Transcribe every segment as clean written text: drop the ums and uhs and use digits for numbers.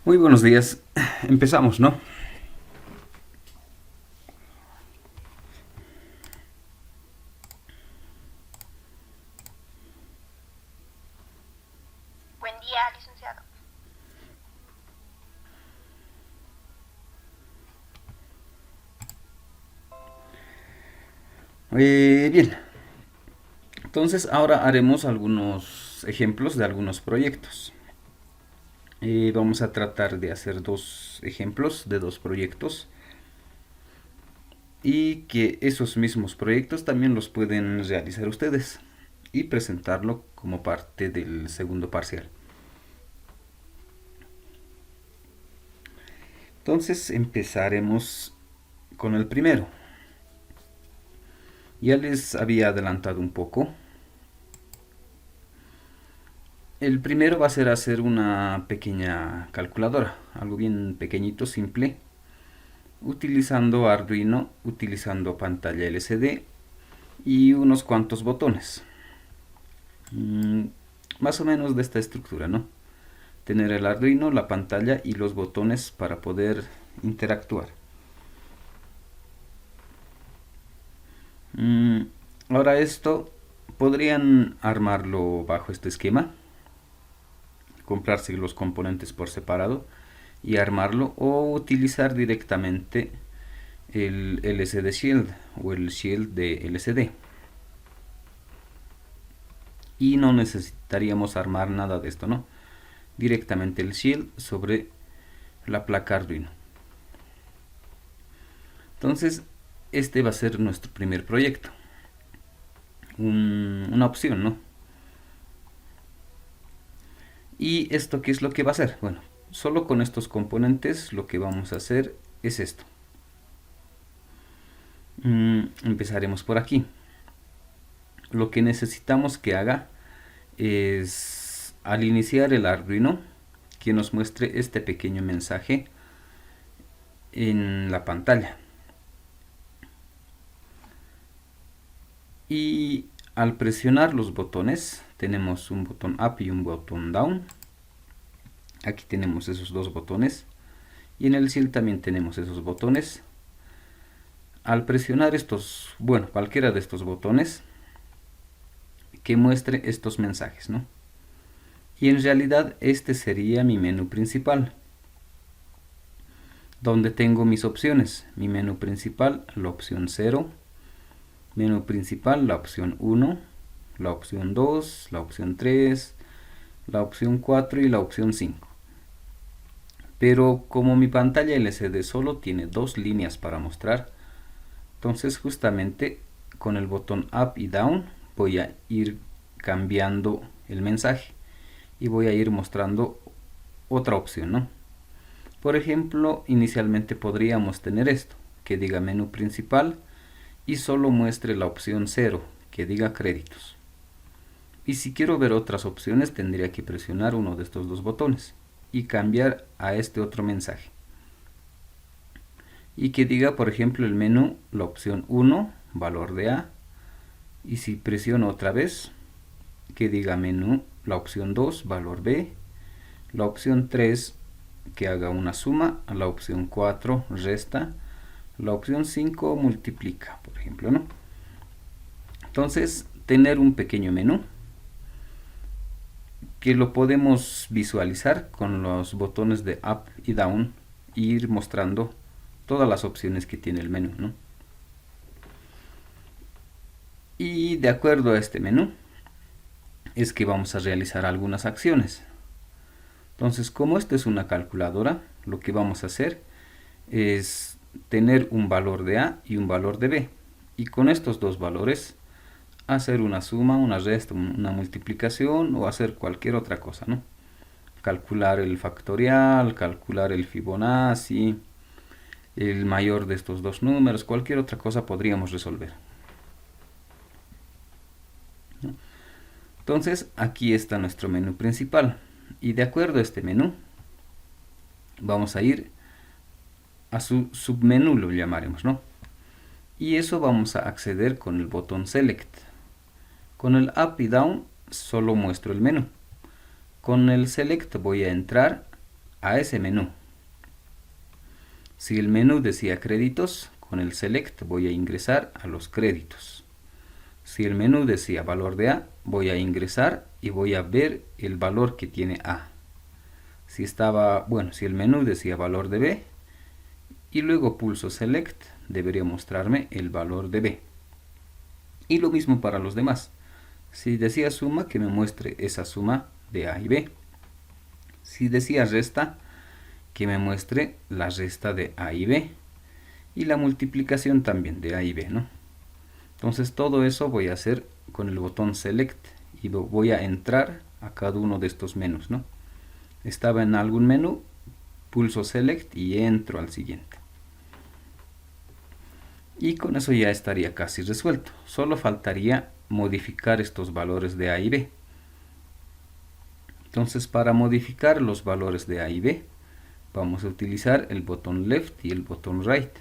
Muy buenos días. Empezamos, ¿no? Buen día, licenciado. Bien, entonces ahora haremos algunos ejemplos de algunos proyectos. Vamos a tratar de hacer dos ejemplos de dos proyectos y que esos mismos proyectos también los pueden realizar ustedes y presentarlo como parte del segundo parcial. Entonces empezaremos con el primero. Ya les había adelantado un poco. El primero va a ser hacer una pequeña calculadora, algo bien pequeñito, simple, utilizando Arduino, utilizando pantalla LCD y unos cuantos botones. Mm, Más o menos de esta estructura, ¿no? Tener el Arduino, la pantalla y los botones para poder interactuar. Mm, Ahora esto podrían armarlo bajo este esquema, comprarse los componentes por separado y armarlo, o utilizar directamente el LCD Shield o el Shield de LCD, y no necesitaríamos armar nada de esto, ¿no? Directamente el Shield sobre la placa Arduino. Entonces este va a ser nuestro primer proyecto, una opción, ¿no? ¿Y esto qué es lo que va a hacer? Bueno, solo con estos componentes lo que vamos a hacer es esto. Empezaremos por aquí. Lo que necesitamos que haga es, al iniciar el Arduino, que nos muestre este pequeño mensaje en la pantalla. Y al presionar los botones, tenemos un botón up y un botón down. Aquí tenemos esos dos botones. Y en el shield también tenemos esos botones. Al presionar estos, bueno, cualquiera de estos botones, que muestre estos mensajes, ¿no? Y en realidad este sería mi menú principal, donde tengo mis opciones. Mi menú principal, la opción 0, menú principal, la opción 1, la opción 2, la opción 3, la opción 4 y la opción 5. Pero como mi pantalla LCD solo tiene dos líneas para mostrar, entonces justamente con el botón up y down voy a ir cambiando el mensaje y voy a ir mostrando otra opción, ¿no? Por ejemplo, inicialmente podríamos tener esto, que diga menú principal y solo muestre la opción 0, que diga créditos. Y si quiero ver otras opciones, tendría que presionar uno de estos dos botones y cambiar a este otro mensaje. Y que diga, por ejemplo, el menú, la opción 1, valor de A. Y si presiono otra vez, que diga menú, la opción 2, valor B. La opción 3, que haga una suma. La opción 4, resta. La opción 5, multiplica, por ejemplo, ¿no? Entonces, tener un pequeño menú que lo podemos visualizar con los botones de up y down e ir mostrando todas las opciones que tiene el menú, ¿no? Y de acuerdo a este menú es que vamos a realizar algunas acciones. Entonces, como esta es una calculadora, lo que vamos a hacer es tener un valor de A y un valor de B, y con estos dos valores hacer una suma, una resta, una multiplicación o hacer cualquier otra cosa, ¿no? Calcular el factorial, calcular el Fibonacci, el mayor de estos dos números, cualquier otra cosa podríamos resolver, ¿no? Entonces aquí está nuestro menú principal, y de acuerdo a este menú vamos a ir a su submenú, lo llamaremos, ¿no? Y eso vamos a acceder con el botón select. Con el up y down solo muestro el menú. Con el select voy a entrar a ese menú. Si el menú decía créditos, con el select voy a ingresar a los créditos. Si el menú decía valor de A, voy a ingresar y voy a ver el valor que tiene A. Si el menú decía valor de B y luego pulso select, debería mostrarme el valor de B. Y lo mismo para los demás. Si decía suma, que me muestre esa suma de A y B. Si decía resta, que me muestre la resta de A y B. Y la multiplicación también de A y B, ¿no? Entonces todo eso voy a hacer con el botón select y voy a entrar a cada uno de estos menús, ¿no? Estaba en algún menú, pulso select y entro al siguiente. Y con eso ya estaría casi resuelto. Solo faltaría modificar estos valores de A y B. Entonces, para modificar los valores de A y B, vamos a utilizar el botón left y el botón right.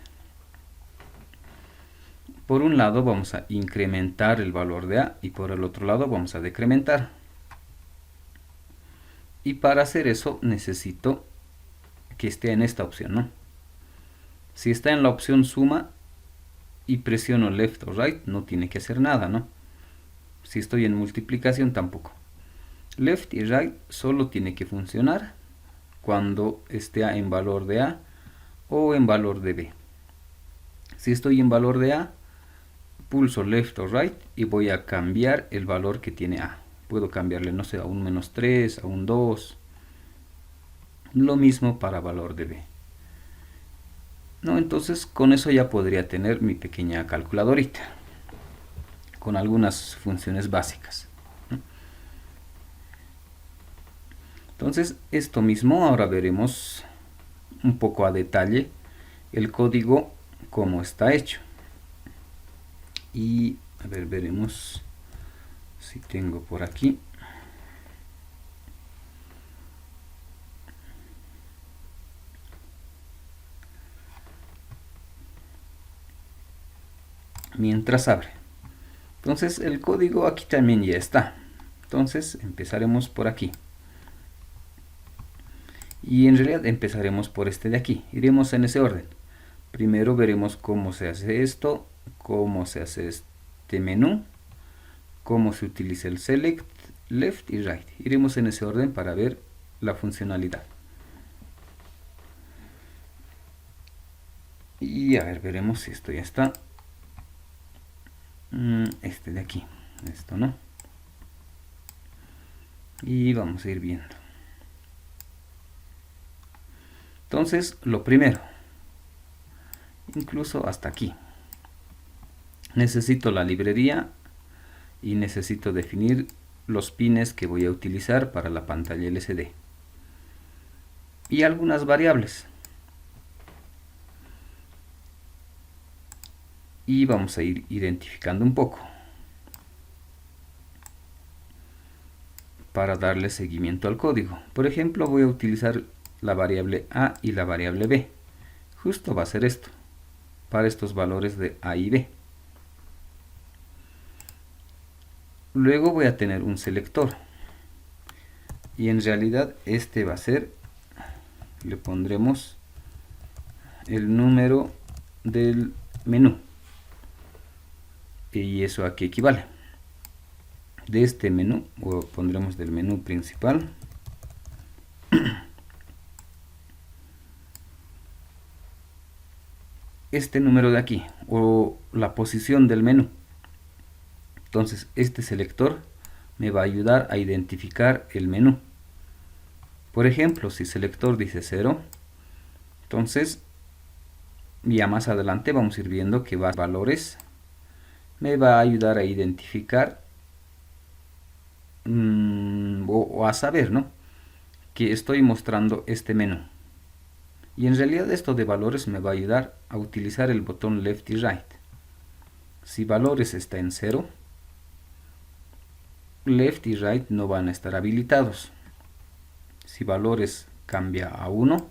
Por un lado vamos a incrementar el valor de A y por el otro lado vamos a decrementar. Y para hacer eso necesito que esté en esta opción, ¿no? Si está en la opción suma y presiono left o right, no tiene que hacer nada, ¿no? Si estoy en multiplicación tampoco. Left y right solo tiene que funcionar cuando esté en valor de A o en valor de B. Si estoy en valor de A, pulso left o right y voy a cambiar el valor que tiene A. Puedo cambiarle, no sé, a un -3, a un 2. Lo mismo para valor de B. ¿No? Entonces con eso ya podría tener mi pequeña calculadorita con algunas funciones básicas. Entonces esto mismo ahora veremos un poco a detalle el código cómo está hecho. Y a ver, veremos si tengo por aquí. Mientras abre. Entonces el código aquí también ya está. Entonces empezaremos por aquí. Y en realidad empezaremos por este de aquí. Iremos en ese orden. Primero veremos cómo se hace esto, cómo se hace este menú, cómo se utiliza el select, left y right. Iremos en ese orden para ver la funcionalidad. Y a ver, veremos si esto ya está. Este de aquí, esto no. Y vamos a ir viendo. Entonces, lo primero, incluso hasta aquí, necesito la librería y necesito definir los pines que voy a utilizar para la pantalla LCD y algunas variables. Y vamos a ir identificando un poco para darle seguimiento al código. Por ejemplo, voy a utilizar la variable A y la variable B. Justo va a ser esto, para estos valores de A y B. Luego voy a tener un selector. Y en realidad este va a ser, le pondremos el número del menú. ¿Y eso a qué equivale? De este menú, o pondremos del menú principal, este número de aquí, o la posición del menú. Entonces este selector me va a ayudar a identificar el menú. Por ejemplo, si selector dice 0, entonces ya más adelante vamos a ir viendo que valores me va a ayudar a identificar o a saber, ¿no?, que estoy mostrando este menú. Y en realidad esto de valores me va a ayudar a utilizar el botón left y right. Si valores está en 0, left y right no van a estar habilitados. Si valores cambia a 1,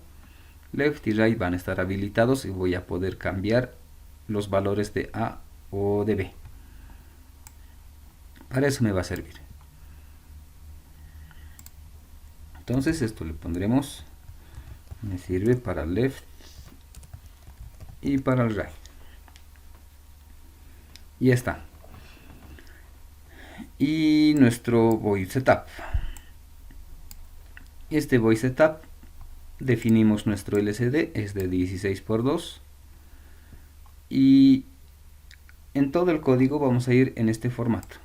left y right van a estar habilitados y voy a poder cambiar los valores de A o de B. Para eso me va a servir. Entonces esto le pondremos Me sirve para el left y para el right. Y ya está. Y nuestro void setup. Este void setup definimos nuestro LCD, es de 16×2. Y en todo el código vamos a ir en este formato.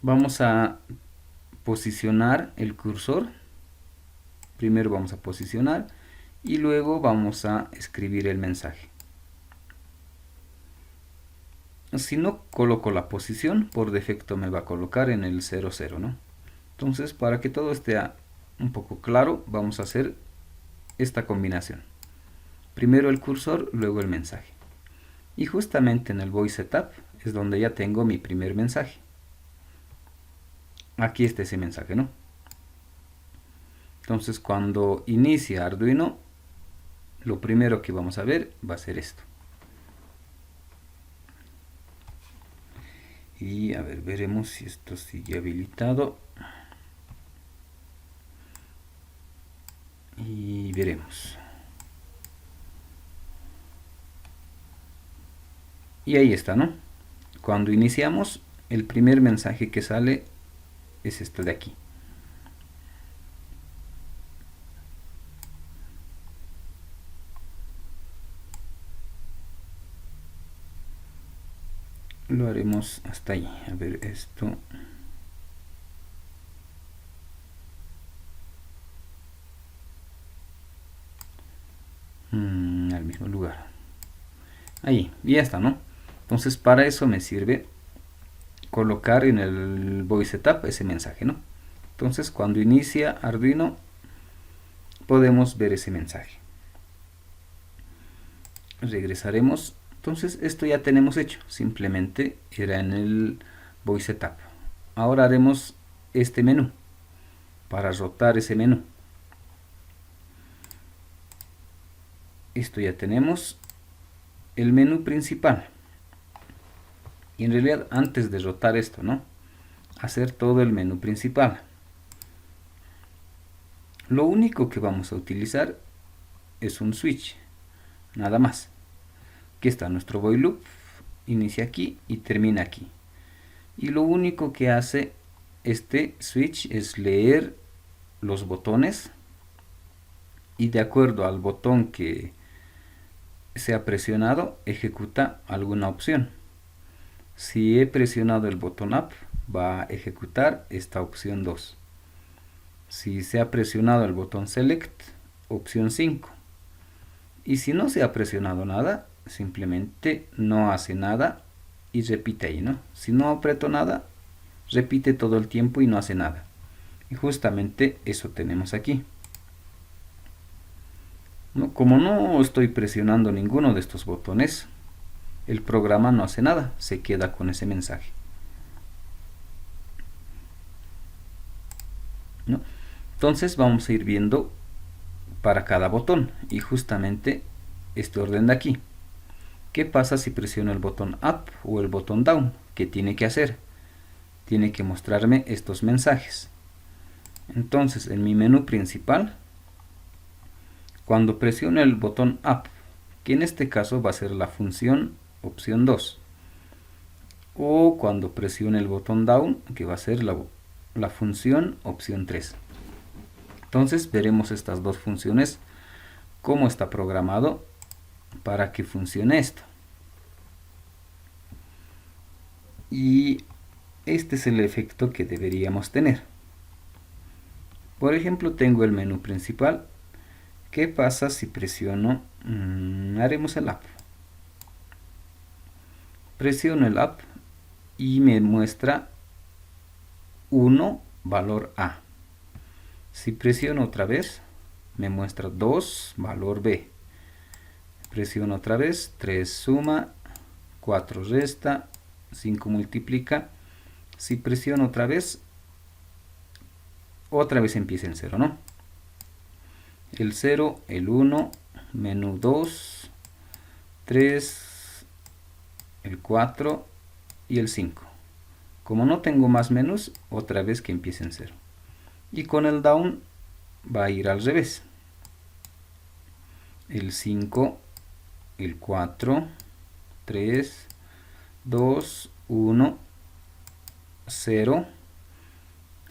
Vamos a posicionar el cursor. Primero vamos a posicionar y luego vamos a escribir el mensaje. Si no coloco la posición, por defecto me va a colocar en el 00, ¿no? Entonces, para que todo esté un poco claro, vamos a hacer esta combinación. Primero el cursor, luego el mensaje. Y justamente en el void setup es donde ya tengo mi primer mensaje. Aquí está ese mensaje, ¿no? Entonces, cuando inicia Arduino, lo primero que vamos a ver va a ser esto. Y a ver, veremos si esto sigue habilitado. Y veremos. Y ahí está, ¿no? Cuando iniciamos, el primer mensaje que sale es este de aquí. Lo haremos hasta ahí. A ver, esto. Al mismo lugar. Ahí, y ya está, ¿no? Entonces, para eso me sirve colocar en el void setup ese mensaje, ¿no? Entonces, cuando inicia Arduino, podemos ver ese mensaje. Regresaremos. Entonces, esto ya tenemos hecho. Simplemente era en el void setup. Ahora haremos este menú para rotar ese menú. Esto ya tenemos el menú principal. Y en realidad, antes de rotar esto, ¿no? Hacer todo el menú principal. Lo único que vamos a utilizar es un switch, nada más. Aquí está nuestro void loop, inicia aquí y termina aquí. Y lo único que hace este switch es leer los botones y de acuerdo al botón que sea presionado, ejecuta alguna opción. Si he presionado el botón up, va a ejecutar esta opción 2. Si se ha presionado el botón select, opción 5. Y si no se ha presionado nada, simplemente no hace nada y repite ahí, ¿no? Si no aprieto nada, repite todo el tiempo y no hace nada. Y justamente eso tenemos aquí. ¿No? Como no estoy presionando ninguno de estos botones, el programa no hace nada, se queda con ese mensaje. ¿No? Entonces vamos a ir viendo para cada botón y justamente este orden de aquí. ¿Qué pasa si presiono el botón up o el botón down? ¿Qué tiene que hacer? Tiene que mostrarme estos mensajes. Entonces en mi menú principal, cuando presiono el botón up, que en este caso va a ser la función opción 2, o cuando presione el botón down, que va a ser la función opción 3. Entonces veremos estas dos funciones, cómo está programado para que funcione esto. Y este es el efecto que deberíamos tener. Por ejemplo, tengo el menú principal. ¿Qué pasa si presiono? Haremos el up. Presiono el up y me muestra 1 valor A. Si presiono otra vez, me muestra 2 valor B. Presiono otra vez, 3 suma, 4 resta, 5 multiplica. Si presiono otra vez empieza en 0, ¿no? El 0, el 1, menú 2, 3, el 4 y el 5. Como no tengo más menús, otra vez que empiece en 0. Y con el down va a ir al revés. El 5, el 4, 3, 2, 1, 0.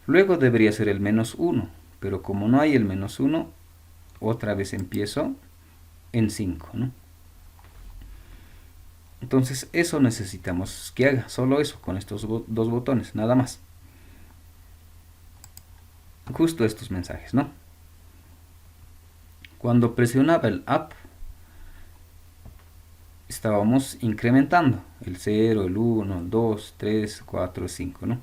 Luego debería ser el menos 1, pero como no hay el menos 1, otra vez empiezo en 5, ¿no? Entonces eso necesitamos que haga, solo eso, con estos dos botones, nada más. Justo estos mensajes, ¿no? Cuando presionaba el up, estábamos incrementando el 0, el 1, el 2, 3, 4, 5, ¿no?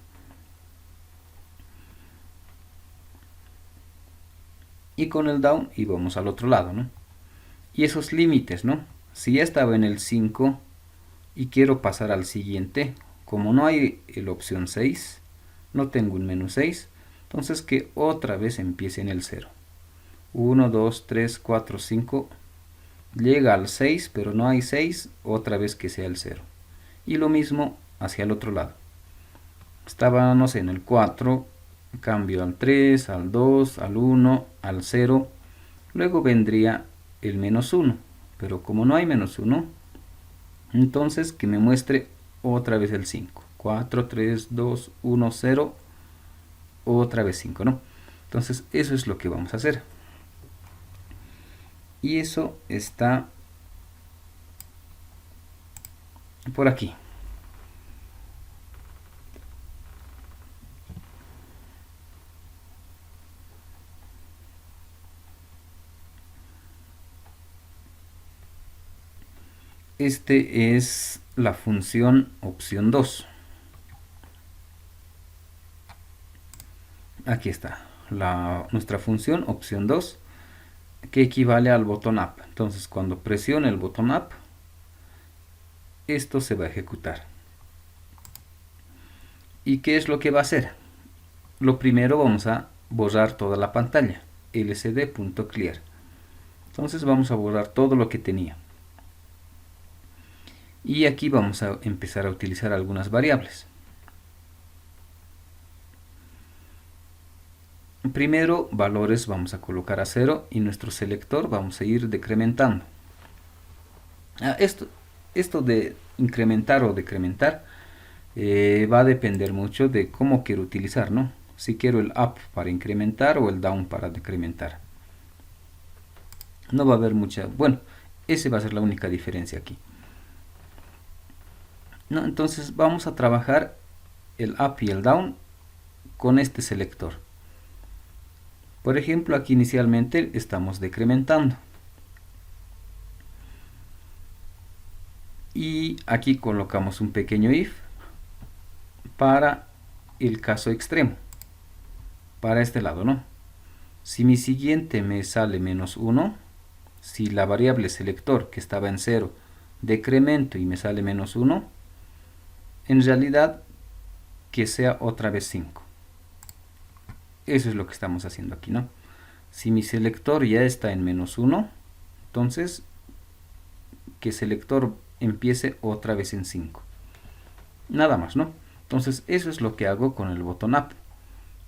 Y con el down íbamos al otro lado, ¿no? Y esos límites, ¿no? Si ya estaba en el 5 y quiero pasar al siguiente, como no hay la opción 6, no tengo un menos 6, entonces que otra vez empiece en el 0. 1, 2, 3, 4, 5, llega al 6, pero no hay 6, otra vez que sea el 0. Y lo mismo hacia el otro lado. Estaba, no sé, en el 4, cambio al 3, al 2, al 1, al 0, luego vendría el menos 1, pero como no hay menos 1, entonces que me muestre otra vez el 5. 4, 3, 2, 1, 0, otra vez 5, ¿no? Entonces eso es lo que vamos a hacer. Y eso está por aquí. Este es la función opción 2. Aquí está, nuestra función opción 2, que equivale al botón up. Entonces cuando presione el botón up, esto se va a ejecutar. ¿Y qué es lo que va a hacer? Lo primero vamos a borrar toda la pantalla, lcd.clear. Entonces vamos a borrar todo lo que tenía. Y aquí vamos a empezar a utilizar algunas variables. Primero, valores vamos a colocar a 0 y nuestro selector vamos a ir decrementando. Esto de incrementar o decrementar va a depender mucho de cómo quiero utilizar, ¿no? Si quiero el up para incrementar o el down para decrementar. No va a haber mucha... Bueno, esa va a ser la única diferencia aquí. ¿No? Entonces vamos a trabajar el up y el down con este selector. Por ejemplo, aquí inicialmente estamos decrementando. Y aquí colocamos un pequeño if para el caso extremo. Para este lado, ¿no? Si mi siguiente me sale menos 1, si la variable selector que estaba en 0 decremento y me sale menos 1, en realidad que sea otra vez 5. Eso es lo que estamos haciendo aquí, ¿no? Si mi selector ya está en menos 1, entonces que selector empiece otra vez en 5. Nada más, ¿no? Entonces eso es lo que hago con el botón up.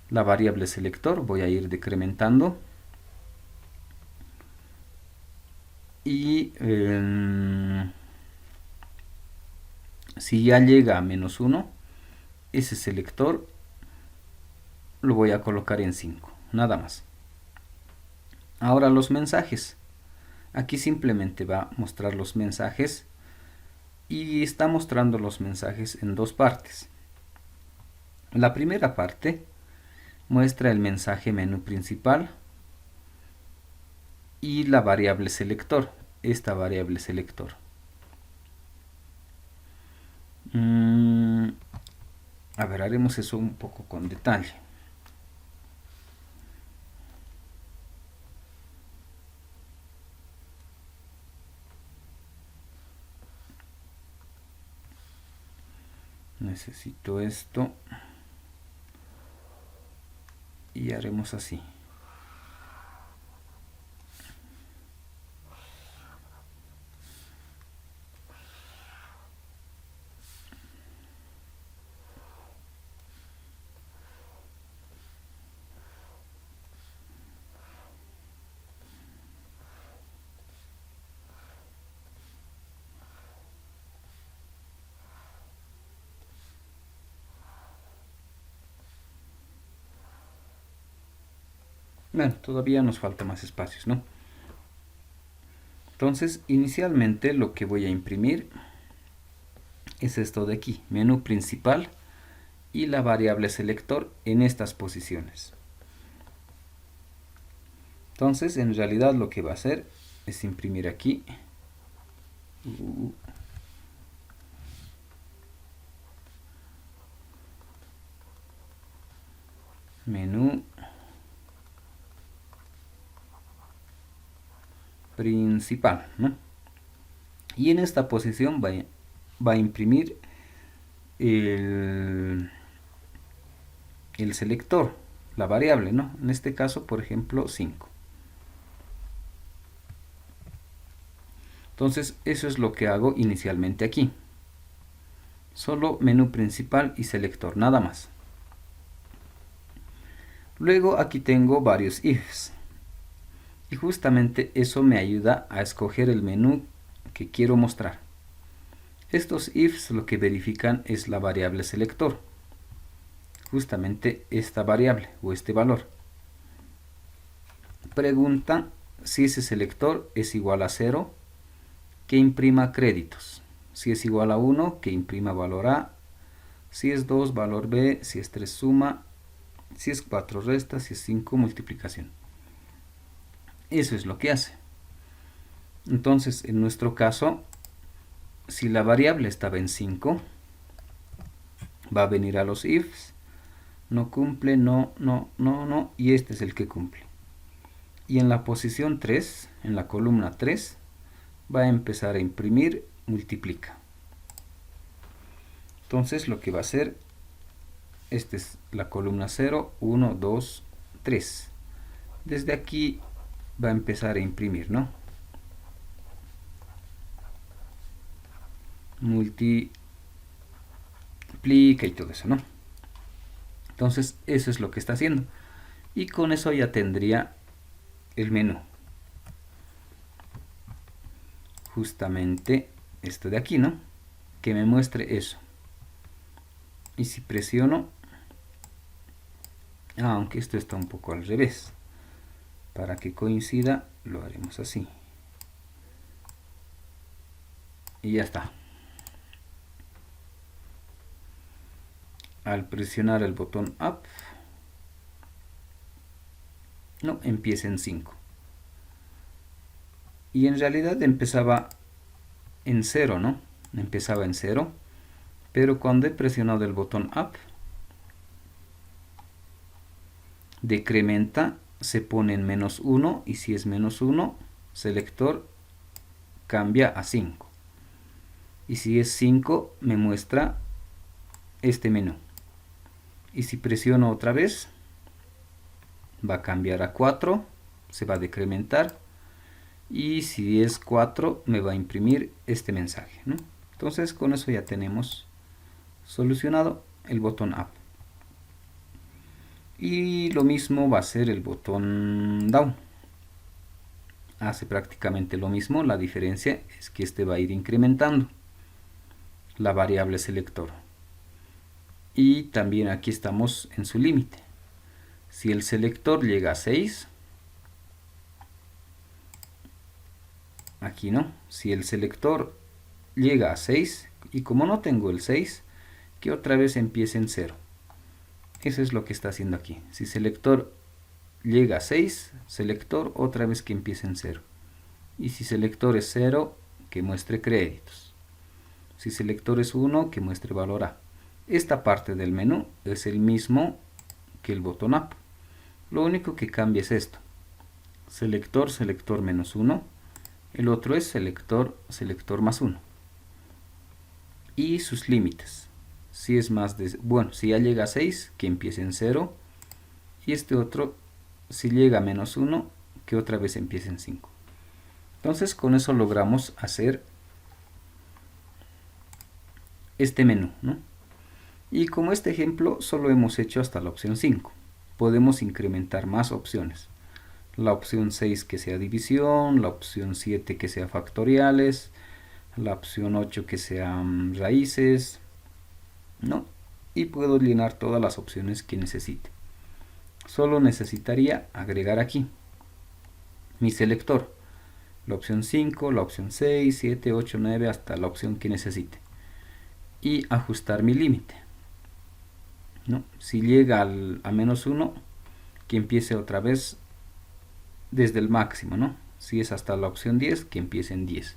La variable selector voy a ir decrementando y si ya llega a menos 1, ese selector lo voy a colocar en 5, nada más. Ahora los mensajes. Aquí simplemente va a mostrar los mensajes y está mostrando los mensajes en dos partes. La primera parte muestra el mensaje menú principal y la variable selector, esta variable selector. A ver, haremos eso un poco con detalle. Necesito esto y haremos así. Bueno, todavía nos falta más espacios, ¿no? Entonces, inicialmente lo que voy a imprimir es esto de aquí, menú principal y la variable selector en estas posiciones. Entonces, en realidad lo que va a hacer es imprimir aquí. Menú principal, ¿no? Y en esta posición va a imprimir el selector, la variable, ¿no? En este caso, por ejemplo, 5. Entonces, eso es lo que hago inicialmente aquí. Solo menú principal y selector, nada más. Luego aquí tengo varios ifs. Y justamente eso me ayuda a escoger el menú que quiero mostrar. Estos ifs lo que verifican es la variable selector. Justamente esta variable o este valor. Pregunta si ese selector es igual a 0, que imprima créditos. Si es igual a 1, que imprima valor A. Si es 2, valor B. Si es 3, suma. Si es 4, resta. Si es 5, multiplicación. Eso es lo que hace. Entonces, en nuestro caso, si la variable estaba en 5, va a venir a los ifs. No cumple, no, no, no, no. Y este es el que cumple. Y en la posición 3, en la columna 3, va a empezar a imprimir multiplica. Entonces lo que va a hacer, esta es la columna 0, 1, 2, 3. Desde aquí va a empezar a imprimir, ¿no? Multiplica y todo eso, ¿no? Entonces eso es lo que está haciendo. Y con eso ya tendría el menú. Justamente esto de aquí, ¿no? Que me muestre eso. Y si presiono, aunque esto está un poco al revés, para que coincida lo haremos así. Y ya está. Al presionar el botón Up, no, empieza en 5. Y en realidad empezaba en 0, ¿no? Empezaba en 0. Pero cuando he presionado el botón Up, decrementa, se pone en -1. Y si es -1, selector cambia a 5. Y si es 5, me muestra este menú. Y si presiono otra vez, va a cambiar a 4, se va a decrementar. Y si es 4, me va a imprimir este mensaje, ¿no? Entonces con eso ya tenemos solucionado el botón Up. Y lo mismo va a ser el botón Down. Hace prácticamente lo mismo, la diferencia es que este va a ir incrementando la variable selector. Y también aquí estamos en su límite. Si el selector llega a 6, aquí no. Si el selector llega a 6, y como no tengo el 6, que otra vez empiece en 0. Eso es lo que está haciendo aquí. Si selector llega a 6, selector otra vez que empiece en 0. Y si selector es 0, que muestre créditos. Si selector es 1, que muestre valor A. Esta parte del menú es el mismo que el botón Up. Lo único que cambia es esto. Selector, selector -1. El otro es selector, selector +1. Y sus límites. Si es más de, bueno, si ya llega a 6, que empiece en 0. Y este otro, si llega a -1, que otra vez empiece en 5. Entonces con eso logramos hacer este menú, ¿no? Y como este ejemplo solo hemos hecho hasta la opción 5. Podemos incrementar más opciones. La opción 6 que sea división, la opción 7 que sea factoriales, la opción 8 que sean raíces, ¿no? Y puedo llenar todas las opciones que necesite. solo necesitaría agregar aquí mi selector, la opción 5, la opción 6, 7, 8, 9, hasta la opción que necesite, y ajustar mi límite, ¿no? Si llega a menos 1, que empiece otra vez desde el máximo, ¿no? Si es hasta la opción 10, que empiece en 10.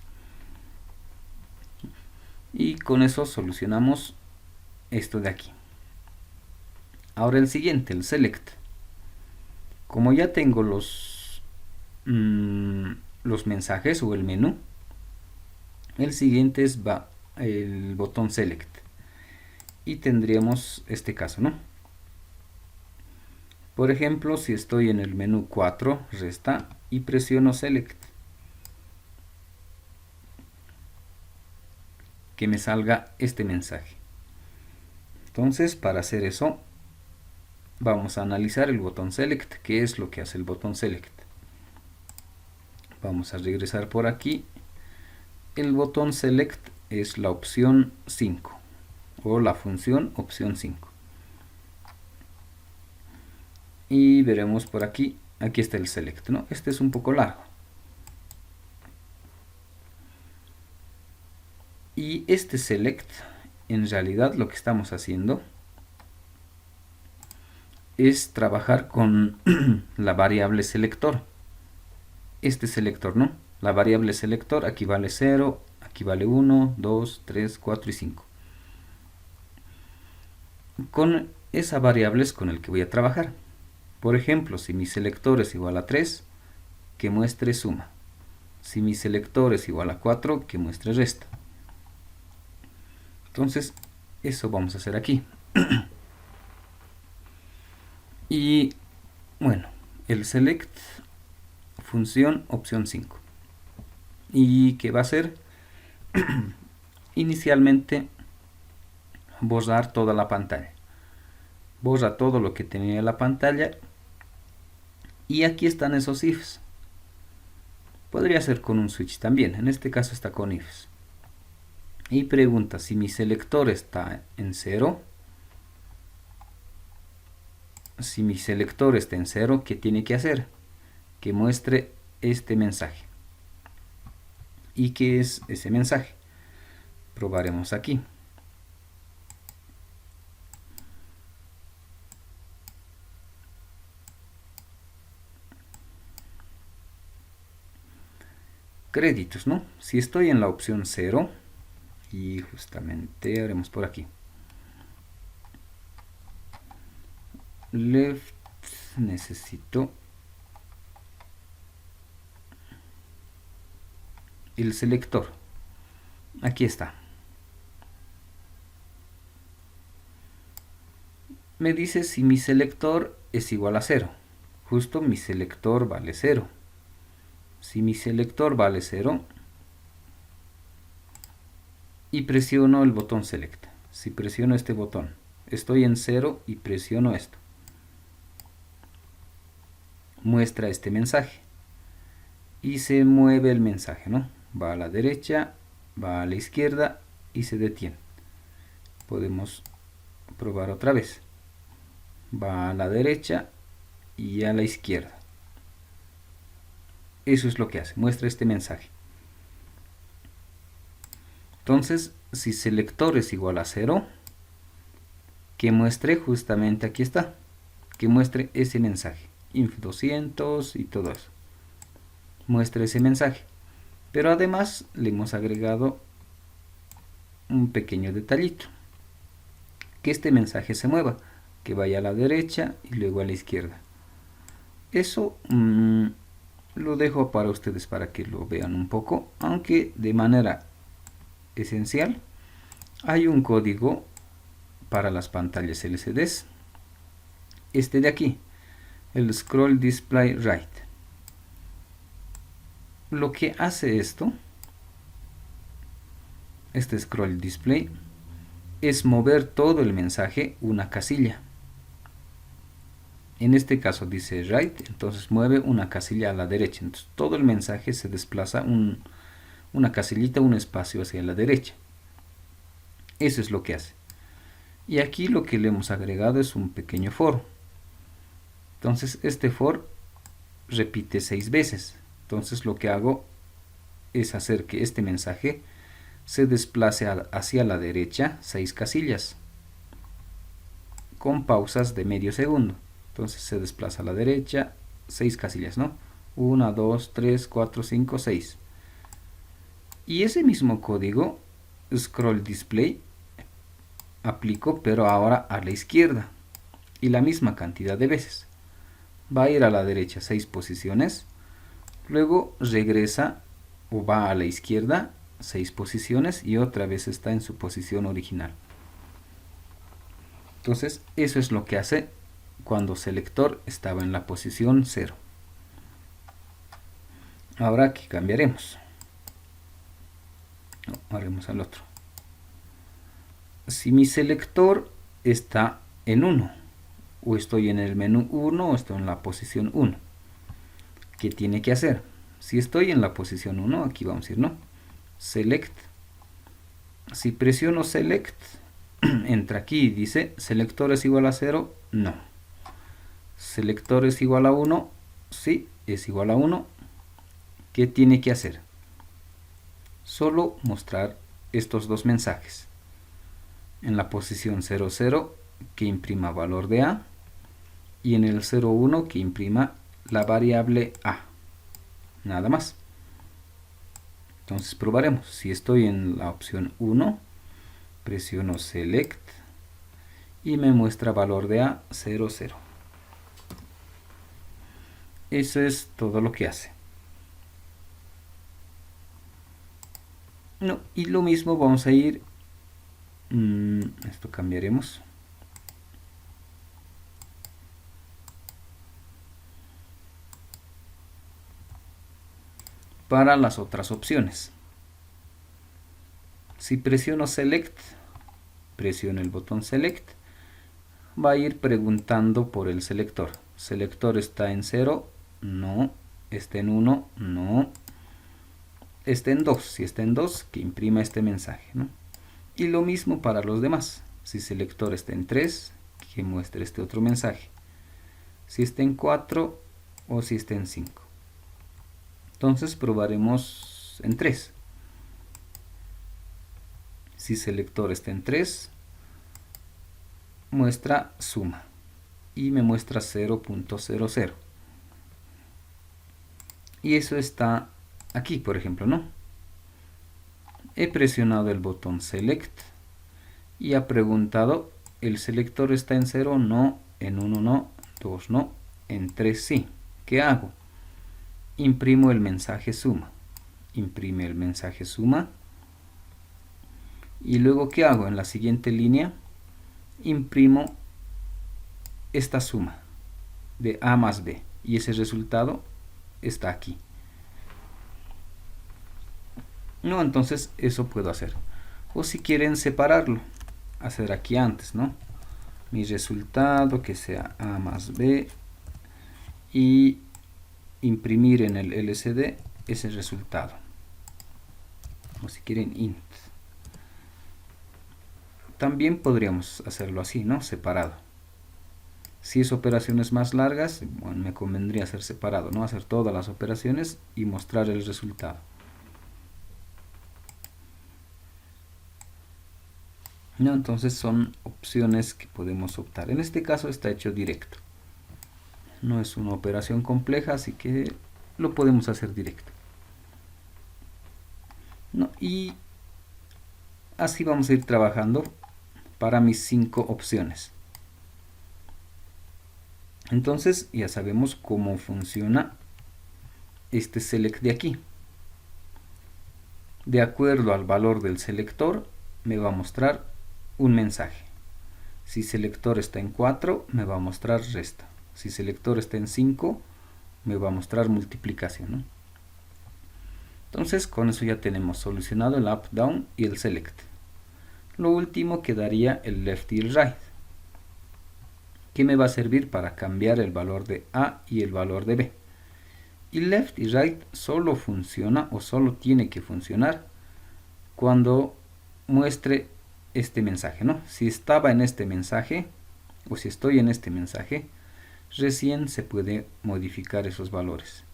Y con eso solucionamos esto de aquí. Ahora el siguiente, el select. Como ya tengo los mensajes o el menú, el siguiente es el botón select. Y tendríamos este caso, ¿no? Por ejemplo, si estoy en el menú 4, resta, y presiono select, que me salga este mensaje. Entonces, para hacer eso, vamos a analizar el botón select. ¿Qué es lo que hace el botón select? Vamos a regresar por aquí. El botón select es la opción 5 o la función opción 5. Y veremos por aquí, aquí está el select, ¿no? Este es un poco largo. Y este select, en realidad lo que estamos haciendo es trabajar con la variable selector. Este selector, ¿no? La variable selector, aquí vale 0, aquí vale 1, 2, 3, 4 y 5. Con esa variable es con el que voy a trabajar. Por ejemplo, si mi selector es igual a 3, que muestre suma. Si mi selector es igual a 4, que muestre resta. Entonces, eso vamos a hacer aquí. Y bueno, el select, función opción 5. ¿Y qué va a hacer? Inicialmente, borrar toda la pantalla. Borra todo lo que tenía en la pantalla. Y aquí están esos ifs. Podría ser con un switch también. En este caso está con ifs. Y pregunta si mi selector está en 0. Si mi selector está en 0, ¿qué tiene que hacer? Que muestre este mensaje. ¿Y qué es ese mensaje? Probaremos aquí. Créditos, ¿no? Si estoy en la opción 0, y justamente haremos por aquí. Left, necesito el selector. Aquí está. Me dice si mi selector es igual a 0. Justo mi selector vale 0. Si mi selector vale 0 y presiono el botón select. Si presiono este botón, estoy en 0 y presiono esto. Muestra este mensaje. Y se mueve el mensaje, ¿no? Va a la derecha, va a la izquierda y se detiene. Podemos probar otra vez. Va a la derecha y a la izquierda. Eso es lo que hace, muestra este mensaje. Entonces, si selector es igual a 0, que muestre justamente aquí está, que muestre ese mensaje, inf200 y todo eso. Muestra ese mensaje. Pero además le hemos agregado un pequeño detallito, que este mensaje se mueva, que vaya a la derecha y luego a la izquierda. Eso lo dejo para ustedes para que lo vean un poco, aunque de manera esencial hay un código para las pantallas LCDs, este de aquí, el Scroll Display Right. Lo que hace esto, este Scroll Display, es mover todo el mensaje una casilla. En este caso dice right, entonces mueve una casilla a la derecha. Entonces todo el mensaje se desplaza una casillita, un espacio hacia la derecha. Eso es lo que hace. Y aquí lo que le hemos agregado es un pequeño for. Entonces este for repite 6 veces. Entonces lo que hago es hacer que este mensaje se desplace hacia la derecha 6 casillas con pausas de medio segundo. Entonces se desplaza a la derecha 6 casillas, ¿no? 1, 2, 3, 4, 5, 6. Y ese mismo código scroll display aplico, pero ahora a la izquierda, y la misma cantidad de veces. Va a ir a la derecha 6 posiciones, luego regresa o va a la izquierda 6 posiciones y otra vez está en su posición original. Entonces eso es lo que hace cuando selector estaba en la posición 0. Ahora aquí cambiaremos. No, haremos al otro. Si mi selector está en 1, o estoy en el menú 1 o estoy en la posición 1, ¿qué tiene que hacer? Si estoy en la posición 1, aquí vamos a ir, ¿no? Select. Si presiono Select, entra aquí y dice, ¿selector es igual a 0? No. ¿Selector es igual a 1? Sí, es igual a 1. ¿Qué tiene que hacer? Solo mostrar estos dos mensajes. En la posición 00, que imprima valor de A, y en el 01 que imprima la variable A. Nada más. Entonces probaremos. Si estoy en la opción 1, presiono Select y me muestra valor de A 00. Eso es todo lo que hace. No, y lo mismo vamos a ir. Esto cambiaremos. Para las otras opciones. Si presiono Select, presiono el botón Select, va a ir preguntando por el selector. ¿Selector está en 0? No. ¿Está en 1? No. ¿Está en 2? Si está en 2, que imprima este mensaje, ¿no? Y lo mismo para los demás. Si selector está en 3, que muestre este otro mensaje. Si está en 4 o si está en 5. Entonces probaremos en 3. Si selector está en 3, muestra suma y me muestra 0.00. Y eso está aquí, por ejemplo, ¿no? He presionado el botón Select y ha preguntado, ¿el selector está en 0? No. En 1 no. 2 no. En 3 sí. ¿Qué hago? Imprimo el mensaje suma. Imprime el mensaje suma. Y luego, ¿qué hago? En la siguiente línea, imprimo esta suma de A más B. Y ese resultado está aquí. No, entonces eso puedo hacer. O si quieren separarlo, hacer aquí antes, ¿no? Mi resultado que sea A más B y imprimir en el LCD ese resultado. O si quieren int. También podríamos hacerlo así, ¿no? Separado. Si es operaciones más largas, bueno, me convendría hacer separado, ¿no? Hacer todas las operaciones y mostrar el resultado. ¿No? Entonces son opciones que podemos optar. En este caso está hecho directo. No es una operación compleja, así que lo podemos hacer directo. ¿No? Y así vamos a ir trabajando para mis 5 opciones. Entonces ya sabemos cómo funciona este select de aquí. De acuerdo al valor del selector, me va a mostrar un mensaje. Si selector está en 4, me va a mostrar resta. Si selector está en 5, me va a mostrar multiplicación, ¿no? Entonces con eso ya tenemos solucionado el up, down y el select. Lo último quedaría el left y el right, que me va a servir para cambiar el valor de A y el valor de B. Y left y right solo funciona o solo tiene que funcionar cuando muestre este mensaje, ¿no? Si estaba en este mensaje o si estoy en este mensaje, recién se puede modificar esos valores.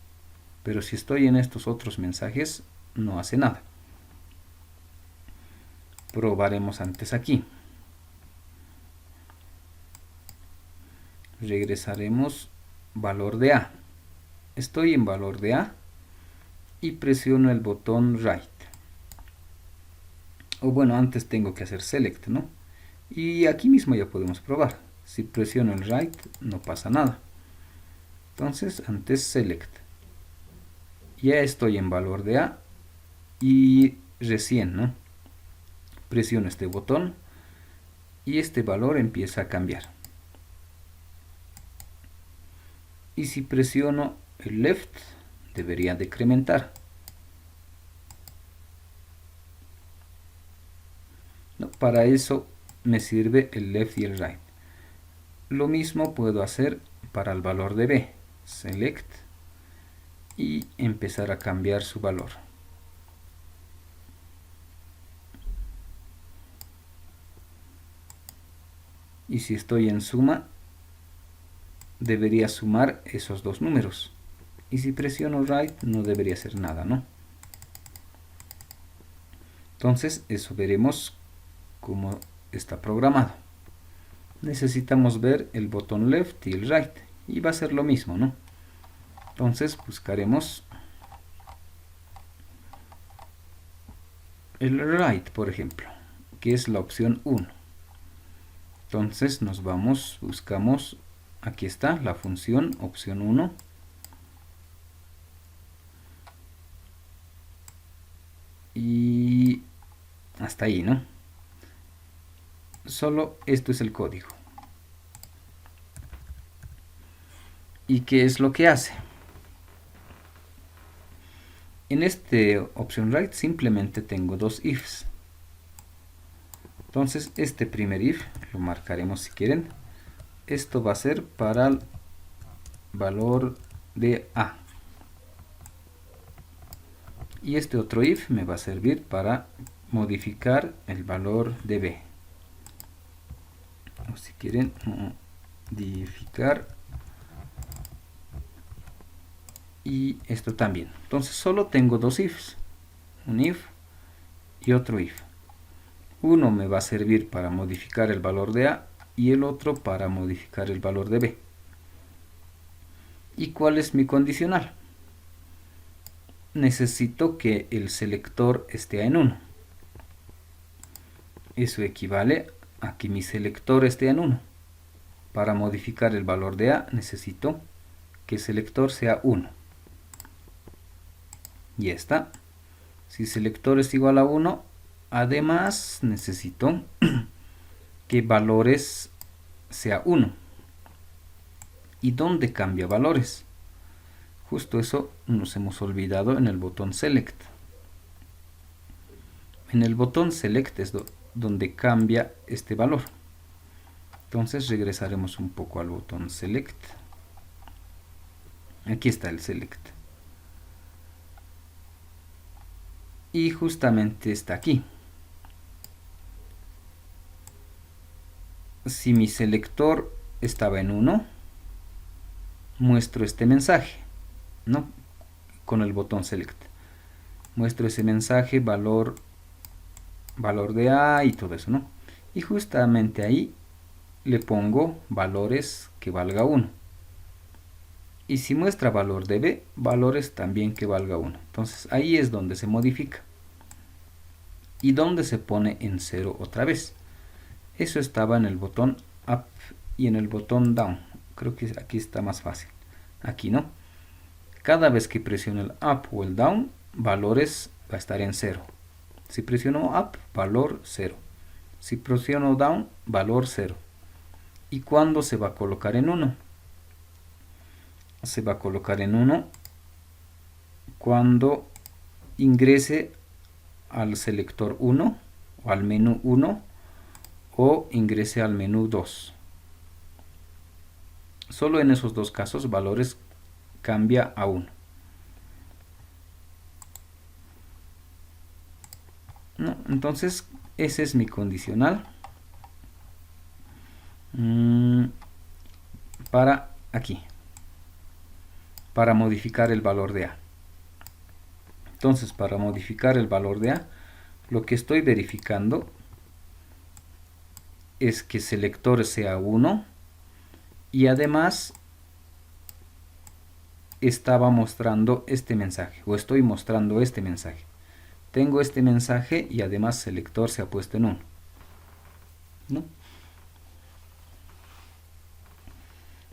Pero si estoy en estos otros mensajes, no hace nada. Probaremos antes aquí. Regresaremos valor de A. Estoy en valor de A y presiono el botón Write. O bueno, antes tengo que hacer Select, ¿no? Y aquí mismo ya podemos probar. Si presiono el Write, no pasa nada. Entonces, antes Select. Ya estoy en valor de A y recién, ¿no? Presiono este botón y este valor empieza a cambiar. Y si presiono el Left, debería decrementar. No, para eso me sirve el Left y el Right. Lo mismo puedo hacer para el valor de B. Select y empezar a cambiar su valor. Y si estoy en suma, debería sumar esos dos números. Y si presiono Right, no debería hacer nada, ¿no? Entonces, eso veremos cómo está programado. Necesitamos ver el botón Left y el Right. Y va a ser lo mismo, ¿no? Entonces, buscaremos el Right, por ejemplo, que es la opción 1. Entonces, nos vamos, buscamos, aquí está la función, opción 1. Y hasta ahí, ¿no? Solo esto es el código. ¿Y qué es lo que hace? En este option Write simplemente tengo dos ifs. Entonces este primer if lo marcaremos si quieren. Esto va a ser para el valor de A. Y este otro if me va a servir para modificar el valor de B. O si quieren modificar. Y esto también. Entonces solo tengo dos ifs. Un if y otro if. Uno me va a servir para modificar el valor de A y el otro para modificar el valor de B. ¿Y cuál es mi condicional? Necesito que el selector esté en 1. Eso equivale a que mi selector esté en 1. Para modificar el valor de A necesito que el selector sea 1. Ya está. Si selector es igual a 1, además necesito que valores sea 1. ¿Y dónde cambia valores? Justo eso nos hemos olvidado en el botón Select. En el botón Select es donde cambia este valor. Entonces regresaremos un poco al botón Select. Aquí está el Select. Y justamente está aquí. Si mi selector estaba en 1, muestro este mensaje, ¿no? Con el botón Select. Muestro ese mensaje, valor de A y todo eso, ¿no? Y justamente ahí le pongo valores que valga 1. Y si muestra valor de B, valores también que valga 1. Entonces ahí es donde se modifica. Y donde se pone en 0 otra vez. Eso estaba en el botón Up y en el botón Down. Creo que aquí está más fácil. Aquí, ¿no? Cada vez que presiono el Up o el Down, valores va a estar en 0. Si presiono Up, valor 0. Si presiono Down, valor 0. ¿Y cuándo se va a colocar en 1? Se va a colocar en 1 cuando ingrese al selector 1 o al menú 1 o ingrese al menú 2. Solo en esos dos casos valores cambia a 1. ¿No? Entonces ese es mi condicional para aquí para modificar el valor de A. Entonces, para modificar el valor de A, lo que estoy verificando es que selector sea 1 y además estaba mostrando este mensaje, o estoy mostrando este mensaje. Tengo este mensaje y además selector se ha puesto en 1, ¿no?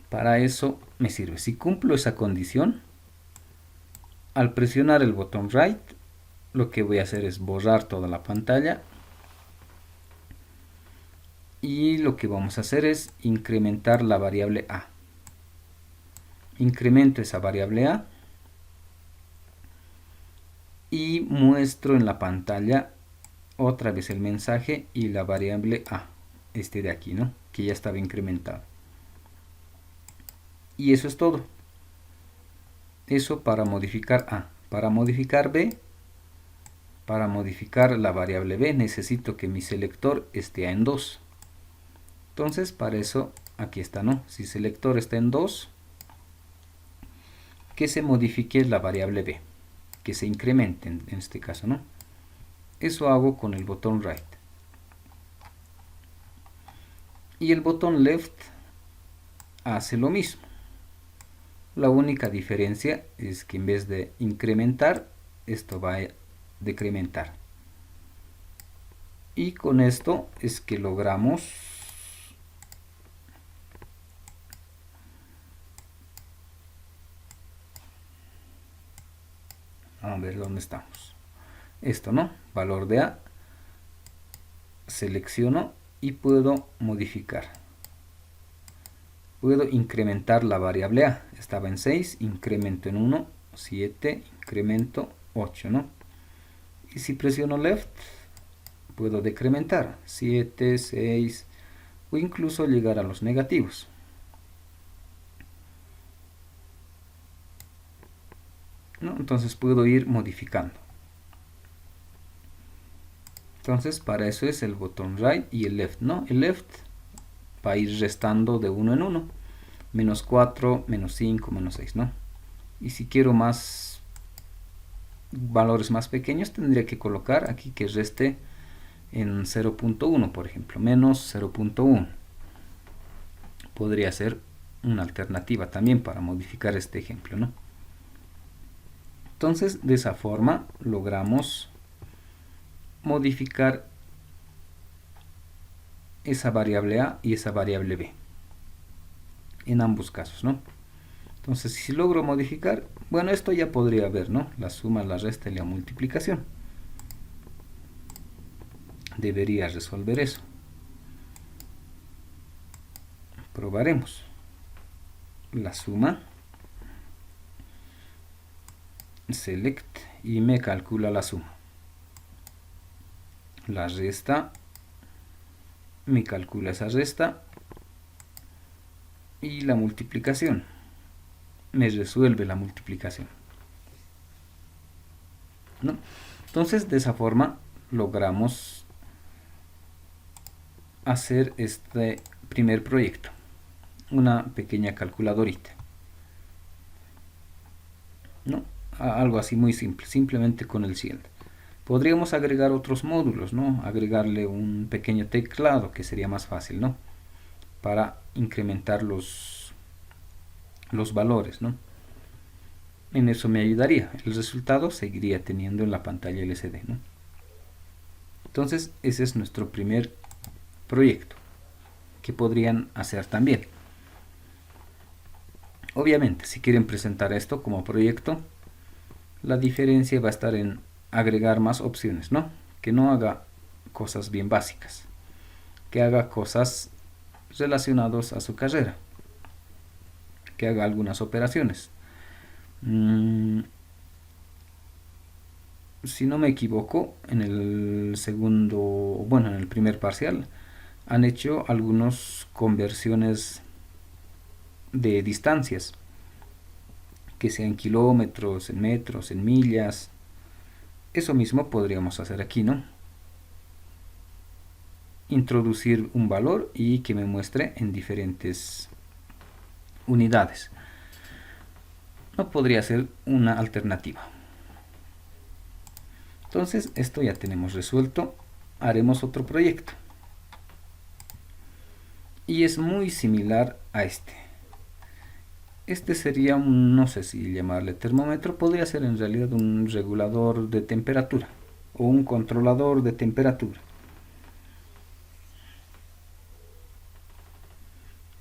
Para eso me sirve. Si cumplo esa condición, al presionar el botón Right, lo que voy a hacer es borrar toda la pantalla. Y lo que vamos a hacer es incrementar la variable A. Incremento esa variable A. Y muestro en la pantalla otra vez el mensaje y la variable A. Este de aquí, ¿no? Que ya estaba incrementado. Y eso es todo. Eso para modificar A. Para modificar B, para modificar la variable B, necesito que mi selector esté en 2. Entonces, para eso, aquí está, ¿no? Si selector está en 2, que se modifique la variable B, que se incremente en este caso, ¿no? Eso hago con el botón Right. Y el botón Left hace lo mismo. La única diferencia es que en vez de incrementar, esto va a decrementar. Y con esto es que logramos a ver dónde estamos. Esto, ¿no? Valor de A. Selecciono y puedo modificar. Puedo incrementar la variable A. Estaba en 6, incremento en 1, 7, incremento 8, ¿no? Y si presiono Left, puedo decrementar 7, 6 o incluso llegar a los negativos. ¿No? Entonces puedo ir modificando. Entonces para eso es el botón Right y el Left, ¿no? El Left va a ir restando de 1 en 1. Menos 4, menos 5, menos 6, ¿no? Y si quiero más valores más pequeños, tendría que colocar aquí que reste en 0.1, por ejemplo. Menos 0.1. Podría ser una alternativa también para modificar este ejemplo, ¿no? Entonces, de esa forma logramos modificar esa variable A y esa variable B en ambos casos, ¿no? Entonces, si logro modificar, bueno, esto ya podría ver, ¿no? La suma, la resta y la multiplicación. Debería resolver eso. Probaremos. La suma. Select y me calcula la suma. La resta. Me calcula esa resta. Y la multiplicación. Me resuelve la multiplicación, ¿no? Entonces de esa forma logramos hacer este primer proyecto, una pequeña calculadorita, ¿no? Algo así muy simple, simplemente con el Shield. Podríamos agregar otros módulos, ¿no? Agregarle un pequeño teclado que sería más fácil, ¿no? Para incrementar los valores, ¿no? En eso me ayudaría. El resultado seguiría teniendo en la pantalla LCD, ¿no? Entonces, ese es nuestro primer proyecto que podrían hacer también. Obviamente, si quieren presentar esto como proyecto, la diferencia va a estar en agregar más opciones, ¿no? Que no haga cosas bien básicas, que haga cosas relacionadas a su carrera, que haga algunas operaciones. Si no me equivoco, en el en el primer parcial, han hecho algunas conversiones de distancias, que sean kilómetros, en metros, en millas. Eso mismo podríamos hacer aquí, ¿no? Introducir un valor y que me muestre en diferentes unidades. No podría ser una alternativa. Entonces esto ya tenemos resuelto. Haremos otro proyecto. Y es muy similar a este. Este sería un, no sé si llamarle termómetro, podría ser en realidad un regulador de temperatura o un controlador de temperatura.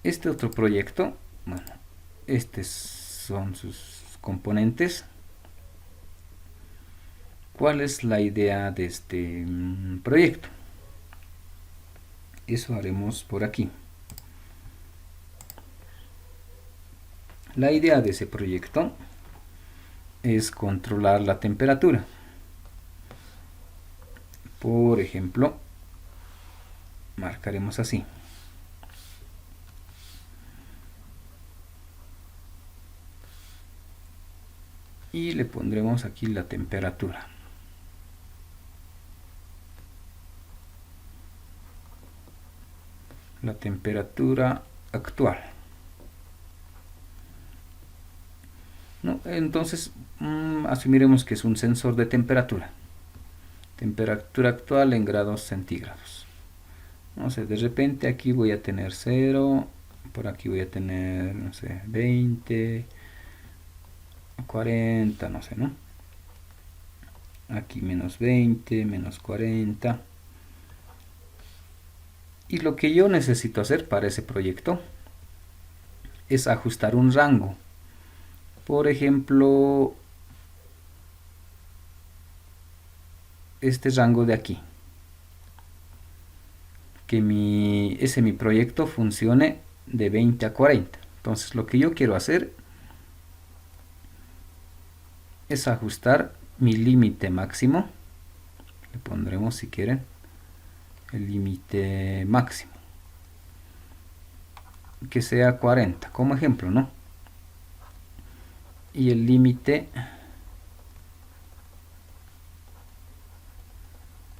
Este otro proyecto, bueno, estos son sus componentes. ¿Cuál es la idea de este proyecto? Eso haremos por aquí. La idea de ese proyecto es controlar la temperatura. Por ejemplo, marcaremos así. Y le pondremos aquí la temperatura. La temperatura actual. ¿No? Entonces, asumiremos que es un sensor de temperatura. Temperatura actual en grados centígrados. No sé, de repente aquí voy a tener 0, por aquí voy a tener, no sé, 20, 40, no sé, ¿no? Aquí menos 20, menos 40. Y lo que yo necesito hacer para ese proyecto es ajustar un rango. Por ejemplo, este rango de aquí. Que mi proyecto funcione de 20 a 40. Entonces lo que yo quiero hacer es ajustar mi límite máximo. Le pondremos, si quieren, el límite máximo. Que sea 40, como ejemplo, ¿no? Y el límite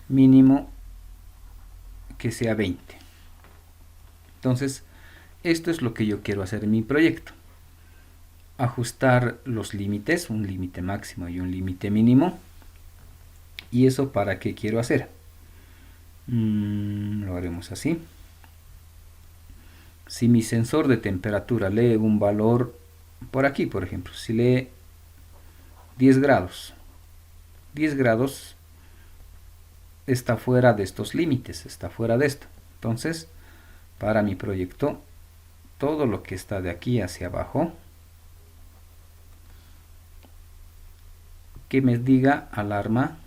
mínimo que sea 20. Entonces, esto es lo que yo quiero hacer en mi proyecto. Ajustar los límites, un límite máximo y un límite mínimo. ¿Y eso para qué quiero hacer? Lo haremos así. Si mi sensor de temperatura lee un valor por aquí, por ejemplo, si lee 10 grados, 10 grados está fuera de estos límites, está fuera de esto. Entonces, para mi proyecto, todo lo que está de aquí hacia abajo, que me diga alarma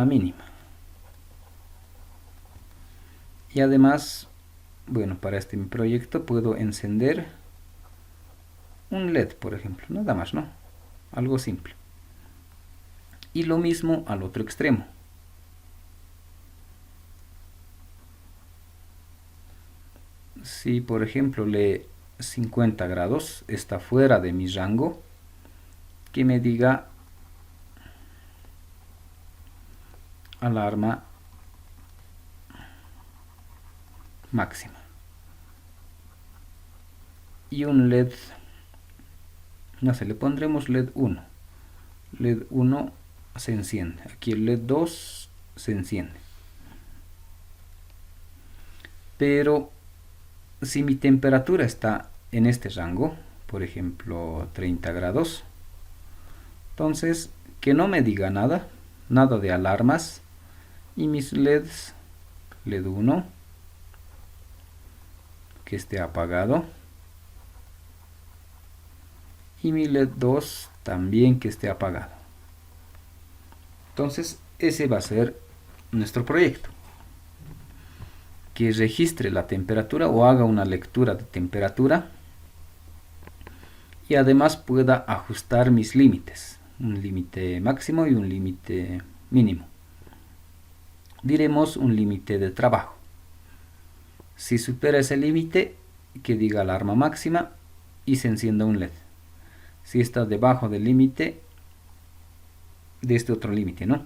mínima. Y además, bueno, para este mi proyecto puedo encender un LED, por ejemplo, nada más, ¿no? Algo simple. Y lo mismo al otro extremo. Si, por ejemplo, lee 50 grados, está fuera de mi rango, que me diga alarma máxima. Y un LED, no sé, le pondremos LED 1. LED 1 se enciende. Aquí el LED 2 se enciende. Pero si mi temperatura está en este rango, por ejemplo 30 grados, entonces que no me diga nada, nada de alarmas, y mis LEDs, LED 1, que esté apagado, y mi LED 2 también que esté apagado. Entonces ese va a ser nuestro proyecto, que registre la temperatura o haga una lectura de temperatura y además pueda ajustar mis límites, un límite máximo y un límite mínimo. Diremos un límite de trabajo. Si supera ese límite, que diga alarma máxima y se encienda un LED. Si está debajo del límite, de este otro límite, ¿no?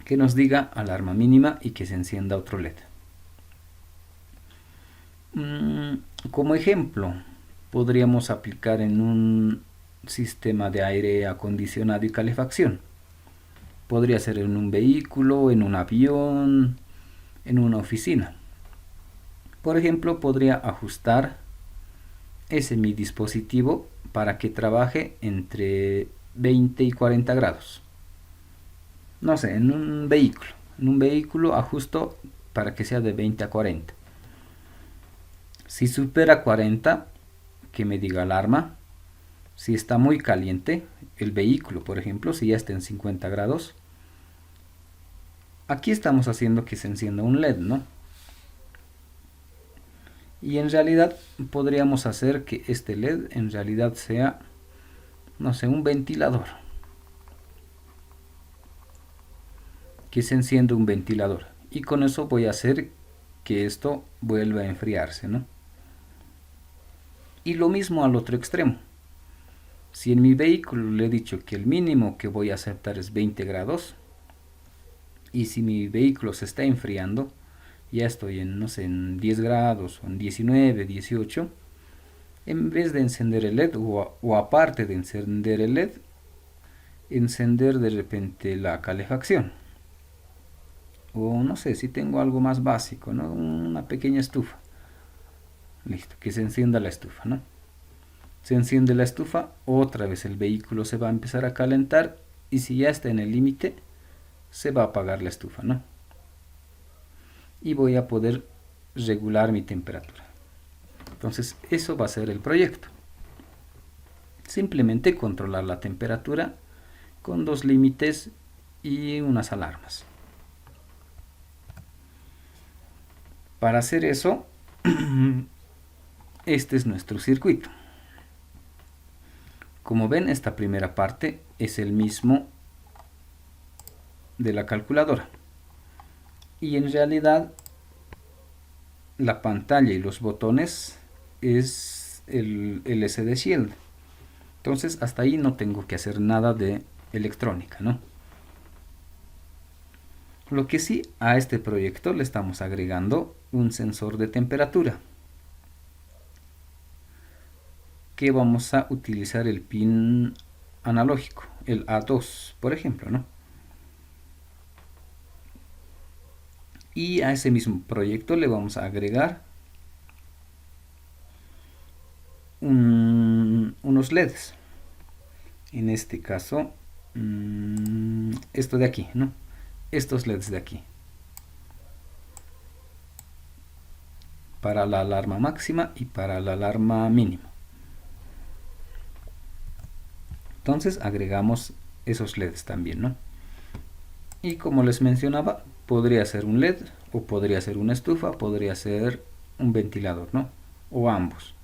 Que nos diga alarma mínima y que se encienda otro LED. Como ejemplo, podríamos aplicar en un sistema de aire acondicionado y calefacción. Podría ser en un vehículo, en un avión, en una oficina. Por ejemplo, podría ajustar ese mi dispositivo para que trabaje entre 20 y 40 grados. No sé, en un vehículo. En un vehículo ajusto para que sea de 20 a 40. Si supera 40, que me diga alarma. Si está muy caliente, el vehículo, por ejemplo, si ya está en 50 grados, aquí estamos haciendo que se encienda un LED, ¿no? Y en realidad podríamos hacer que este LED en realidad sea, no sé, un ventilador. Que se encienda un ventilador. Y con eso voy a hacer que esto vuelva a enfriarse, ¿no? Y lo mismo al otro extremo. Si en mi vehículo le he dicho que el mínimo que voy a aceptar es 20 grados, y si mi vehículo se está enfriando, ya estoy en, no sé, en 10 grados o en 19, 18, en vez de encender el LED o aparte de encender el LED, encender de repente la calefacción. O no sé, si tengo algo más básico, ¿no? Una pequeña estufa. Listo, que se encienda la estufa, ¿no? Se enciende la estufa, otra vez el vehículo se va a empezar a calentar y si ya está en el límite, se va a apagar la estufa, ¿no? Y voy a poder regular mi temperatura. Entonces, eso va a ser el proyecto. Simplemente controlar la temperatura con dos límites y unas alarmas. Para hacer eso, este es nuestro circuito. Como ven, esta primera parte es el mismo de la calculadora. Y en realidad, la pantalla y los botones es el LCD Shield. Entonces, hasta ahí no tengo que hacer nada de electrónica, ¿no? Lo que sí, a este proyecto le estamos agregando un sensor de temperatura, que vamos a utilizar el pin analógico, el A2, por ejemplo, ¿no? Y a ese mismo proyecto le vamos a agregar unos LEDs. En este caso, esto de aquí, ¿no? Estos LEDs de aquí. Para la alarma máxima y para la alarma mínima. Entonces agregamos esos LEDs también, ¿no? Y como les mencionaba, podría ser un LED, o podría ser una estufa, podría ser un ventilador, ¿no? O ambos.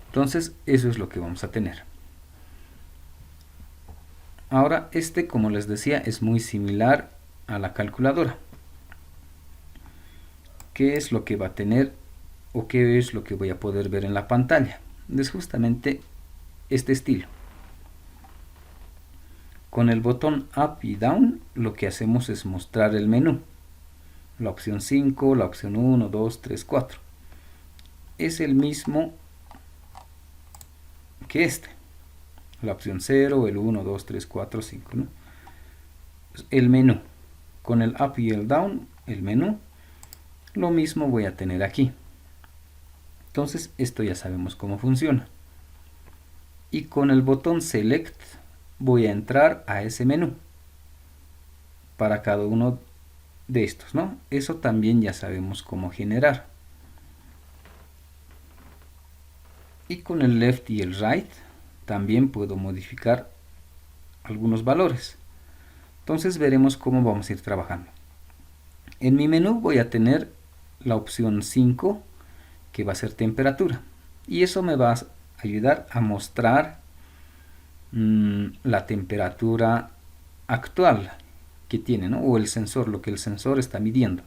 Entonces, eso es lo que vamos a tener. Ahora, como les decía, es muy similar a la calculadora. ¿Qué es lo que va a tener o qué es lo que voy a poder ver en la pantalla? Es justamente este estilo. Con el botón Up y Down lo que hacemos es mostrar el menú. La opción 5, la opción 1, 2, 3, 4. Es el mismo que este. La opción 0, el 1, 2, 3, 4, 5. ¿no? El menú. Con el Up y el Down, el menú, lo mismo voy a tener aquí. Entonces esto ya sabemos cómo funciona. Y con el botón Select voy a entrar a ese menú para cada uno de estos, ¿no? Eso también ya sabemos cómo generar. Y con el Left y el Right también puedo modificar algunos valores. Entonces veremos cómo vamos a ir trabajando. En mi menú voy a tener la opción 5, que va a ser temperatura. Y eso me va a ayudar a mostrar la temperatura actual que tiene, ¿no? O el sensor, lo que el sensor está midiendo.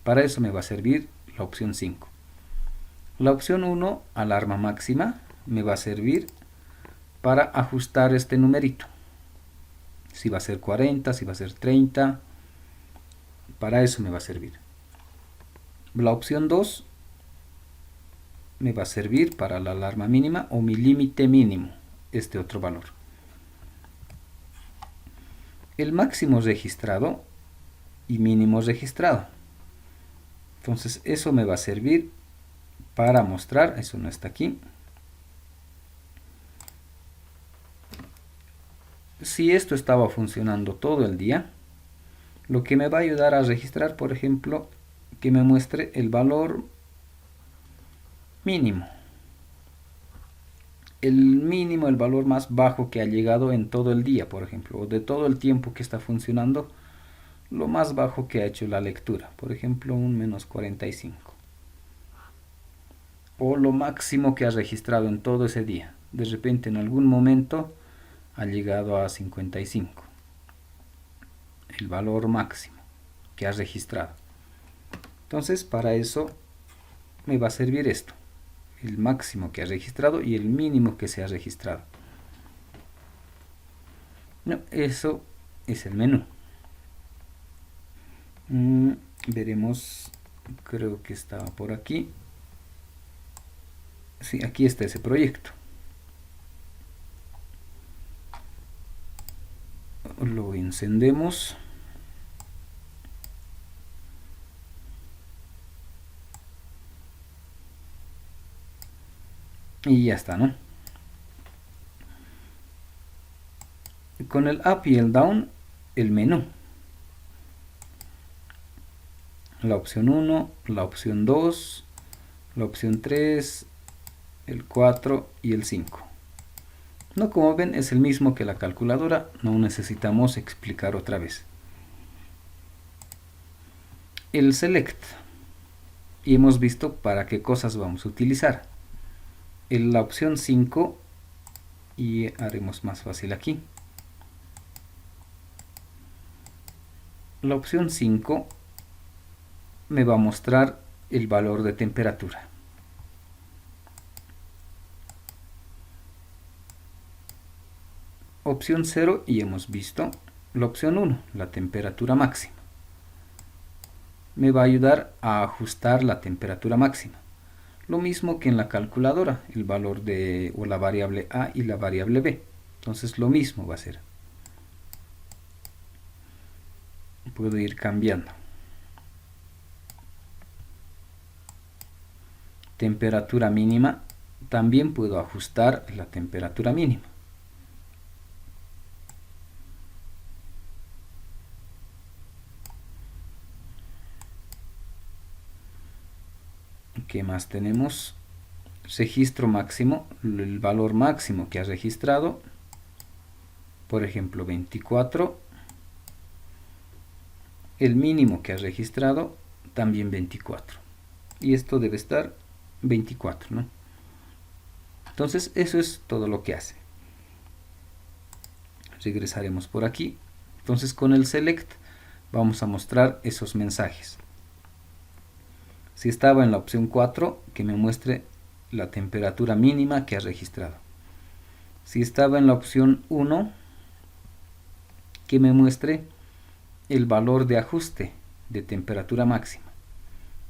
Para eso me va a servir la opción 5. La opción 1, alarma máxima, me va a servir para ajustar este numerito. Si va a ser 40, si va a ser 30, para eso me va a servir. La opción 2 me va a servir para la alarma mínima o mi límite mínimo, este otro valor. El máximo registrado y mínimo registrado. Entonces eso me va a servir para mostrar, eso no está aquí. Si esto estaba funcionando todo el día, lo que me va a ayudar a registrar, por ejemplo, que me muestre el valor mínimo. El mínimo, el valor más bajo que ha llegado en todo el día, por ejemplo, o de todo el tiempo que está funcionando, lo más bajo que ha hecho la lectura, por ejemplo, un -45. O lo máximo que ha registrado en todo ese día. De repente, en algún momento, ha llegado a 55. El valor máximo que ha registrado. Entonces, para eso me va a servir esto. El máximo que ha registrado y el mínimo que se ha registrado. No, eso es el menú. Veremos, creo que estaba por aquí. Sí, aquí está ese proyecto. Lo encendemos. Y ya está, ¿no? Con el up y el down, el menú. La opción 1, la opción 2, la opción 3, el 4 y el 5. No, como ven, es el mismo que la calculadora, no necesitamos explicar otra vez. El select, y hemos visto para qué cosas vamos a utilizar. En la opción 5, y haremos más fácil aquí. La opción 5 me va a mostrar el valor de temperatura. Opción 0, y hemos visto la opción 1, la temperatura máxima. Me va a ayudar a ajustar la temperatura máxima. Lo mismo que en la calculadora, el valor de o la variable A y la variable B. Entonces lo mismo va a ser. Puedo ir cambiando. Temperatura mínima, también puedo ajustar la temperatura mínima. ¿Qué más tenemos? Registro máximo, el valor máximo que ha registrado, por ejemplo 24. El mínimo que ha registrado, también 24. Y esto debe estar 24, ¿no? Entonces eso es todo lo que hace. Regresaremos por aquí. Entonces con el select vamos a mostrar esos mensajes. Si estaba en la opción 4, que me muestre la temperatura mínima que ha registrado. Si estaba en la opción 1, que me muestre el valor de ajuste de temperatura máxima.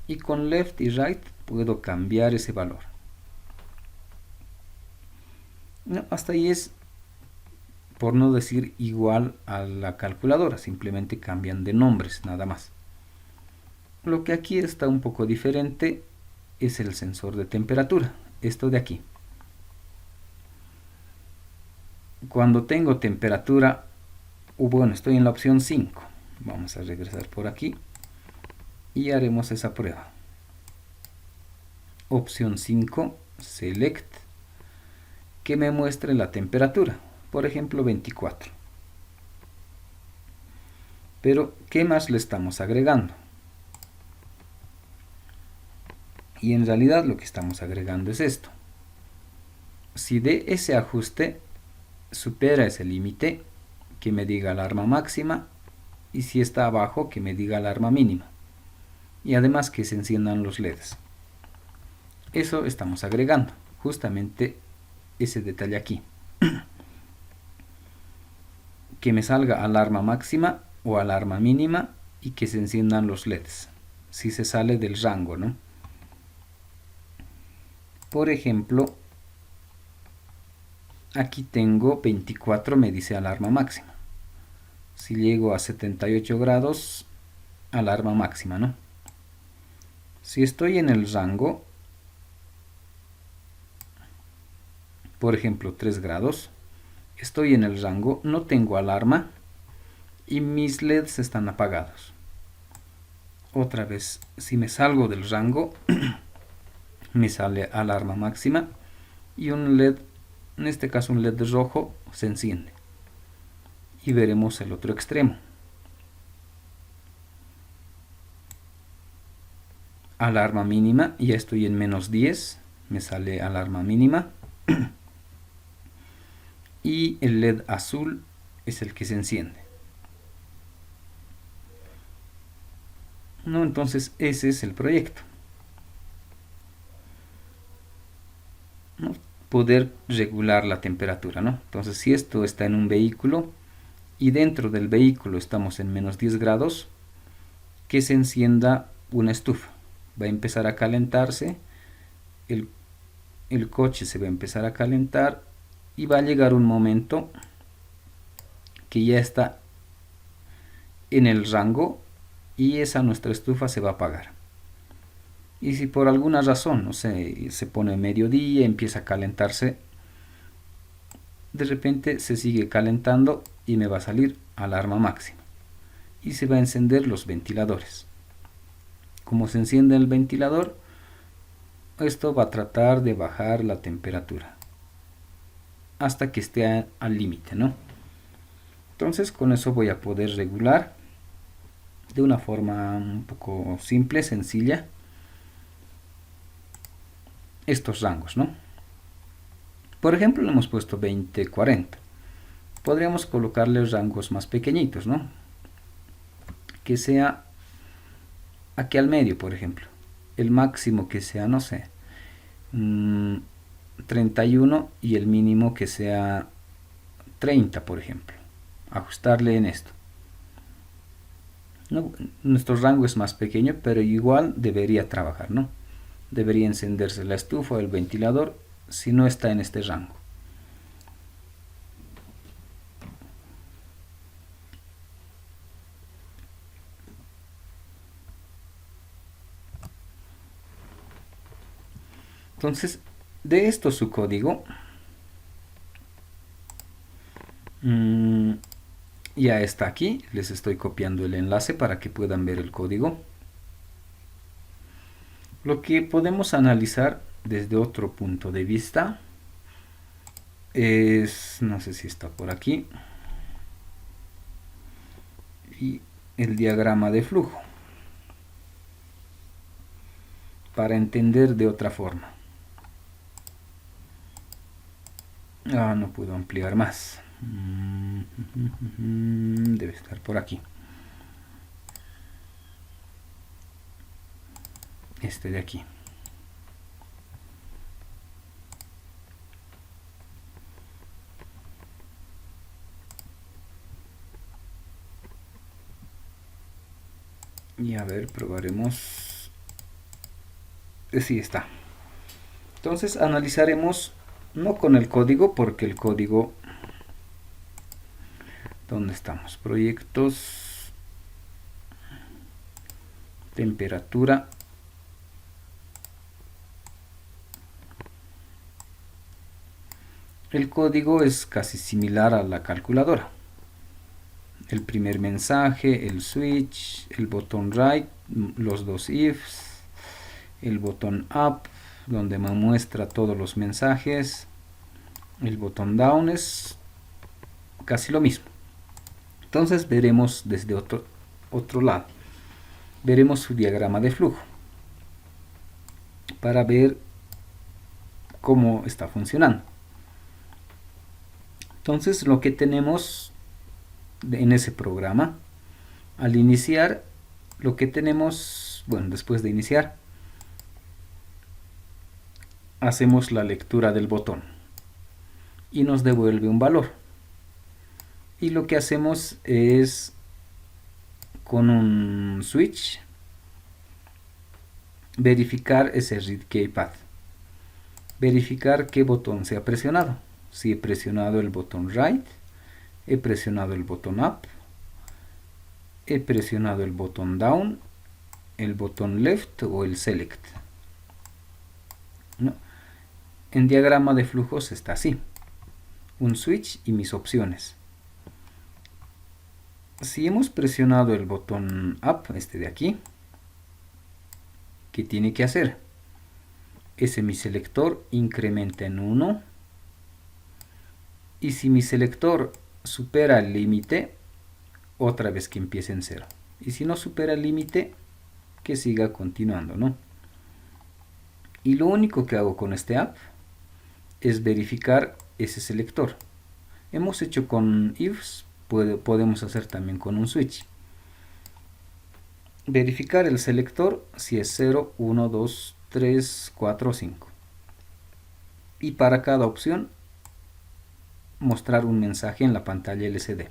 Y con left y right puedo cambiar ese valor. No, hasta ahí es, por no decir igual a la calculadora, simplemente cambian de nombres, nada más. Lo que aquí está un poco diferente es el sensor de temperatura, esto de aquí. Cuando tengo temperatura, bueno, estoy en la opción 5. Vamos a regresar por aquí y haremos esa prueba. Opción 5, select, que me muestre la temperatura, por ejemplo 24. Pero, ¿qué más le estamos agregando? Y en realidad lo que estamos agregando es esto. Si de ese ajuste supera ese límite, que me diga alarma máxima, y si está abajo, que me diga alarma mínima. Y además que se enciendan los LEDs. Eso estamos agregando, justamente ese detalle aquí. Que me salga alarma máxima o alarma mínima y que se enciendan los LEDs. si se sale del rango, ¿no? Por ejemplo, aquí tengo 24, me dice alarma máxima. Si llego a 78 grados, alarma máxima, ¿no? Si estoy en el rango, por ejemplo 3 grados, estoy en el rango, no tengo alarma y mis LEDs están apagados. Otra vez, si me salgo del rango, me sale alarma máxima y un LED, en este caso un LED rojo, se enciende. Y veremos el otro extremo. Alarma mínima, ya estoy en menos 10, me sale alarma mínima. Y el LED azul es el que se enciende. ¿No? Entonces ese es el proyecto. ¿No? Poder regular la temperatura, ¿no? Entonces si esto está en un vehículo y dentro del vehículo estamos en menos 10 grados, que se encienda una estufa. Va a empezar a calentarse, el coche se va a empezar a calentar y va a llegar un momento que ya está en el rango y esa nuestra estufa se va a apagar. Y si por alguna razón, no sé, se pone mediodía, empieza a calentarse, de repente se sigue calentando y me va a salir alarma máxima. Y se va a encender los ventiladores. Como se enciende el ventilador, esto va a tratar de bajar la temperatura hasta que esté al límite, ¿no? Entonces con eso voy a poder regular de una forma un poco simple, sencilla, estos rangos, ¿no? Por ejemplo, le hemos puesto 20, 40. Podríamos colocarle rangos más pequeñitos, ¿no? Que sea aquí al medio, por ejemplo. El máximo que sea, no sé, 31 y el mínimo que sea 30, por ejemplo. Ajustarle en esto. No, nuestro rango es más pequeño, pero igual debería trabajar, ¿no? Debería encenderse la estufa o el ventilador si no está en este rango. Entonces, de esto su código. Ya está aquí. Les estoy copiando el enlace para que puedan ver el código. Lo que podemos analizar desde otro punto de vista es, no sé si está por aquí, y el diagrama de flujo, para entender de otra forma. No puedo ampliar más. Debe estar por aquí. Este de aquí. Y a ver, probaremos. Sí está. Entonces analizaremos no con el código, porque el código, ¿dónde estamos? Proyectos, temperatura, el código es casi similar a la calculadora. El primer mensaje, el switch, el botón right, los dos ifs, el botón up, donde me muestra todos los mensajes, el botón down es casi lo mismo. Entonces veremos desde otro lado, veremos su diagrama de flujo para ver cómo está funcionando. Entonces lo que tenemos en ese programa, al iniciar, lo que tenemos, bueno, después de iniciar, hacemos la lectura del botón y nos devuelve un valor. Y lo que hacemos es, con un switch, verificar ese read keypad. Verificar qué botón se ha presionado. Si he presionado el botón right, he presionado el botón up, he presionado el botón down, el botón left o el select. ¿No? En diagrama de flujos está así. Un switch y mis opciones. Si hemos presionado el botón up, este de aquí, ¿qué tiene que hacer? Ese mi selector incrementa en 1. Y si mi selector supera el límite, otra vez que empiece en 0. Y si no supera el límite, que siga continuando, ¿no? Y lo único que hago con este app es verificar ese selector. Hemos hecho con ifs, podemos hacer también con un switch. Verificar el selector si es 0, 1, 2, 3, 4 o 5. Y para cada opción mostrar un mensaje en la pantalla LCD.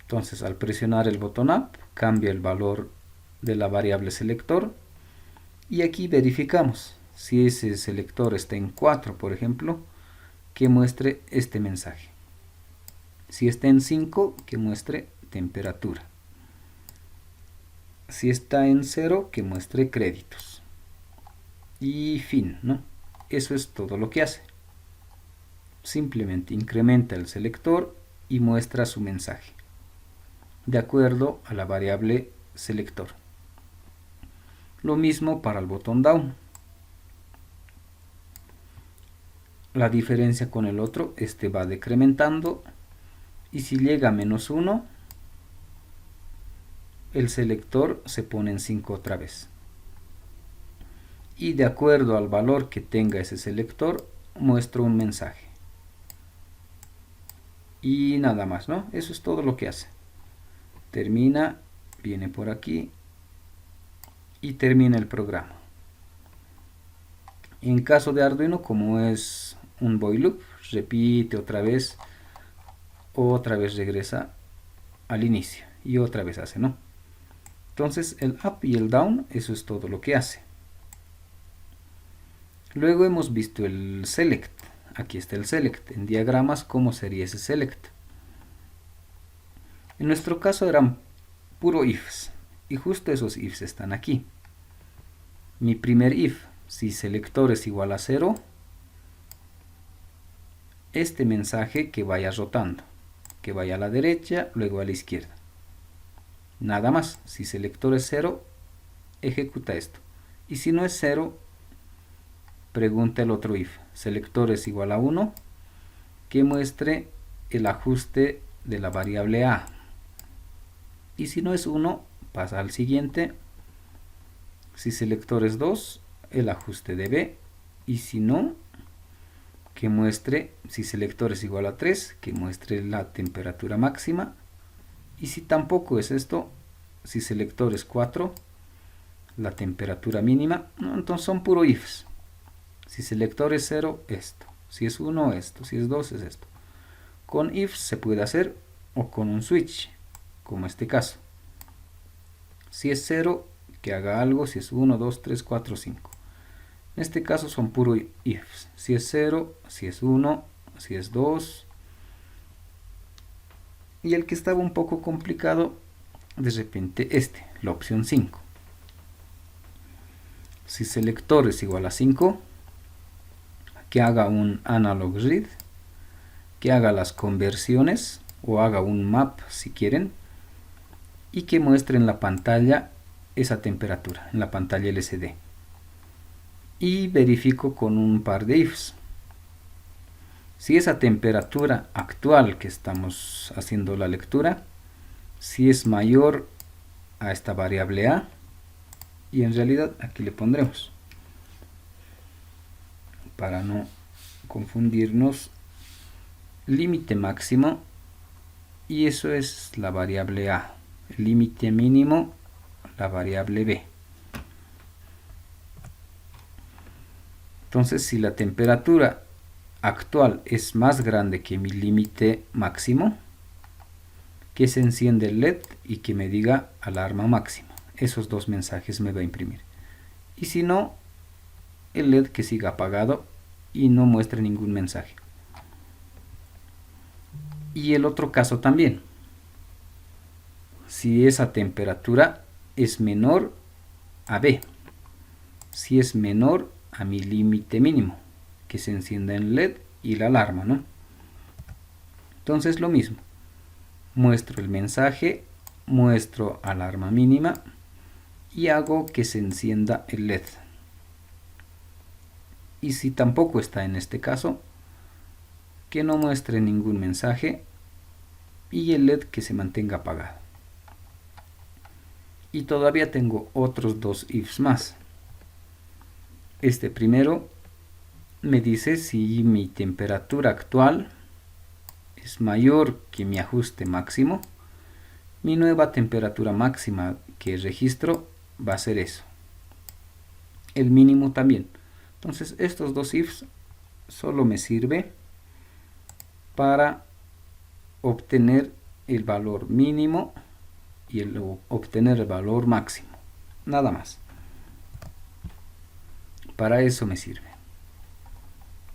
Entonces al presionar el botón up cambia el valor de la variable selector y aquí verificamos si ese selector está en 4, por ejemplo, que muestre este mensaje. Si está en 5, que muestre temperatura. Si está en 0, que muestre créditos. Y fin, ¿no? Eso es todo lo que hace. Simplemente incrementa el selector y muestra su mensaje, de acuerdo a la variable selector. Lo mismo para el botón down. La diferencia con el otro, este va decrementando y si llega a -1, el selector se pone en 5 otra vez. Y de acuerdo al valor que tenga ese selector, muestro un mensaje. Y nada más, ¿no? Eso es todo lo que hace. Termina, viene por aquí y termina el programa. En caso de Arduino, como es un while loop, repite otra vez regresa al inicio y otra vez hace, ¿no? Entonces el up y el down, eso es todo lo que hace. Luego hemos visto el select. Aquí está el select. En diagramas, ¿cómo sería ese select? En nuestro caso eran puro ifs. Y justo esos ifs están aquí. Mi primer if, si selector es igual a 0, este mensaje que vaya rotando. Que vaya a la derecha, luego a la izquierda. Nada más. Si selector es 0, ejecuta esto. Y si no es 0, pregunta el otro if. Selector es igual a 1, que muestre el ajuste de la variable a. Y si no es 1, pasa al siguiente. Si selector es 2, el ajuste de b. Y si no, que muestre, si selector es igual a 3, que muestre la temperatura máxima. Y si tampoco es esto, si selector es 4, la temperatura mínima. No, entonces son puro ifs. Si selector es 0, esto. Si es 1, esto. Si es 2, es esto. Con ifs se puede hacer o con un switch, como este caso. Si es 0, que haga algo. Si es 1, 2, 3, 4, 5. En este caso son puro ifs. Si es 0, si es 1, si es 2. Y el que estaba un poco complicado, de repente la opción 5. Si selector es igual a 5, que haga un analog read, que haga las conversiones o haga un map si quieren y que muestre en la pantalla esa temperatura, en la pantalla LCD. Y verifico con un par de ifs. Si esa temperatura actual que estamos haciendo la lectura, si es mayor a esta variable a, y en realidad aquí le pondremos, para no confundirnos, límite máximo, y eso es la variable a, límite mínimo, la variable b. Entonces, si la temperatura actual es más grande que mi límite máximo, que se enciende el LED y que me diga alarma máxima. Esos dos mensajes me va a imprimir. y si no, el LED que siga apagado y no muestre ningún mensaje. Y el otro caso también, si esa temperatura es menor a B, si es menor a mi límite mínimo, que se encienda el LED y la alarma, ¿no? Entonces lo mismo, muestro el mensaje, muestro alarma mínima y hago que se encienda el LED. Y si tampoco está en este caso, que no muestre ningún mensaje y el LED que se mantenga apagado. Y todavía tengo otros dos ifs más. Este primero me dice si mi temperatura actual es mayor que mi ajuste máximo, mi nueva temperatura máxima que registro va a ser eso. El mínimo también. Entonces estos dos ifs solo me sirve para obtener el valor mínimo y obtener el valor máximo. Nada más. Para eso me sirve,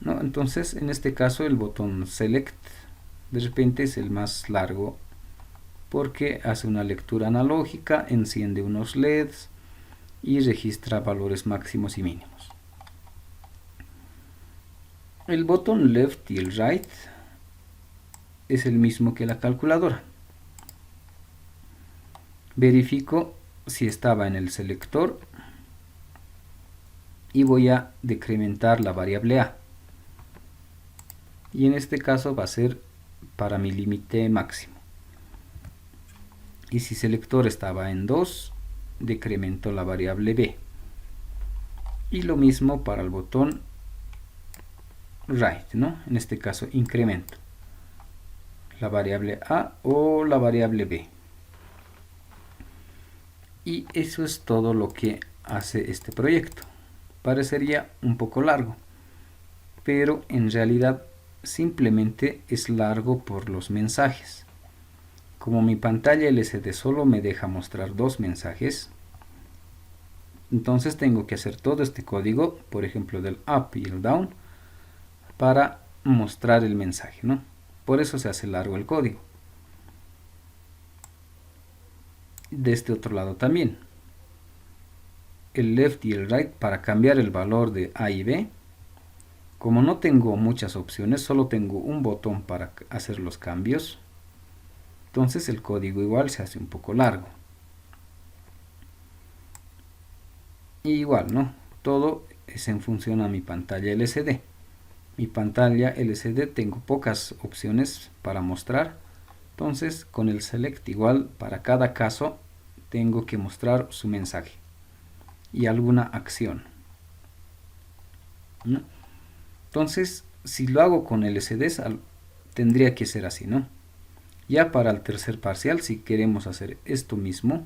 ¿no? Entonces en este caso el botón select de repente es el más largo porque hace una lectura analógica, enciende unos LEDs y registra valores máximos y mínimos. El botón left y el right es el mismo que la calculadora. Verifico si estaba en el selector y voy a decrementar la variable a. Y en este caso va a ser para mi límite máximo. Y si selector estaba en 2, decremento la variable b. Y lo mismo para el botón right, ¿no? En este caso incremento la variable a o la variable b. Y eso es todo lo que hace este proyecto. Parecería un poco largo, pero en realidad simplemente es largo por los mensajes. Como mi pantalla LCD solo me deja mostrar 2 mensajes, entonces tengo que hacer todo este código, por ejemplo del up y el down, para mostrar el mensaje, ¿no? Por eso se hace largo el código. De este otro lado también. El left y el right para cambiar el valor de A y B. Como no tengo muchas opciones, solo tengo un botón para hacer los cambios. Entonces el código igual se hace un poco largo. Y igual, ¿no? Todo es en función a mi pantalla LCD. Mi pantalla LCD tengo pocas opciones para mostrar. Entonces con el select igual para cada caso tengo que mostrar su mensaje y alguna acción, ¿no? Entonces si lo hago con LCDs tendría que ser así, ¿no? Ya para el tercer parcial, si queremos hacer esto mismo,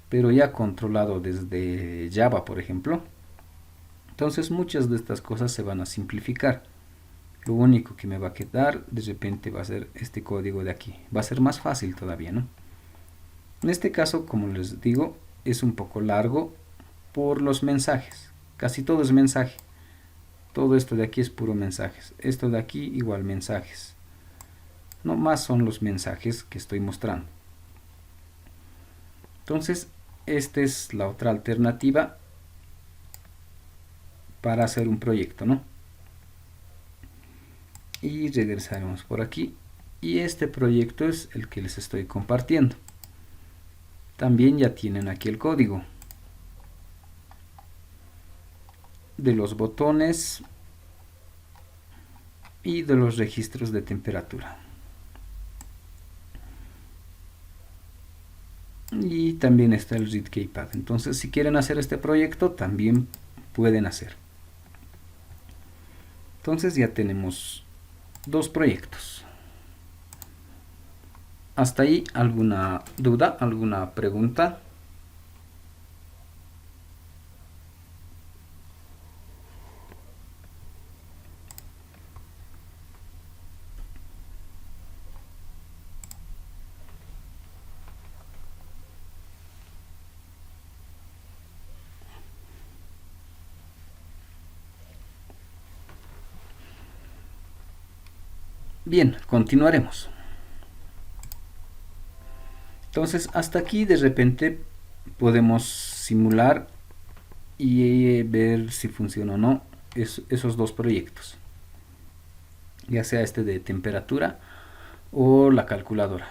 pero ya controlado desde Java, por ejemplo, entonces muchas de estas cosas se van a simplificar. Lo único que me va a quedar de repente va a ser este código de aquí. Va a ser más fácil todavía, ¿no? En este caso, como les digo, es un poco largo por los mensajes. Casi todo es mensaje. Todo esto de aquí es puro mensajes. Esto de aquí igual mensajes. No más son los mensajes que estoy mostrando. Entonces, esta es la otra alternativa para hacer un proyecto, ¿no? Y regresaremos por aquí. Y este proyecto es el que les estoy compartiendo. También ya tienen aquí el código de los botones y de los registros de temperatura. Y también está el readkeypad. Entonces, si quieren hacer este proyecto, también pueden hacer. Entonces ya tenemos 2 proyectos. ¿Hasta ahí alguna duda, alguna pregunta? Bien, continuaremos. Entonces, hasta aquí de repente podemos simular y ver si funciona o no esos dos proyectos, ya sea este de temperatura o la calculadora.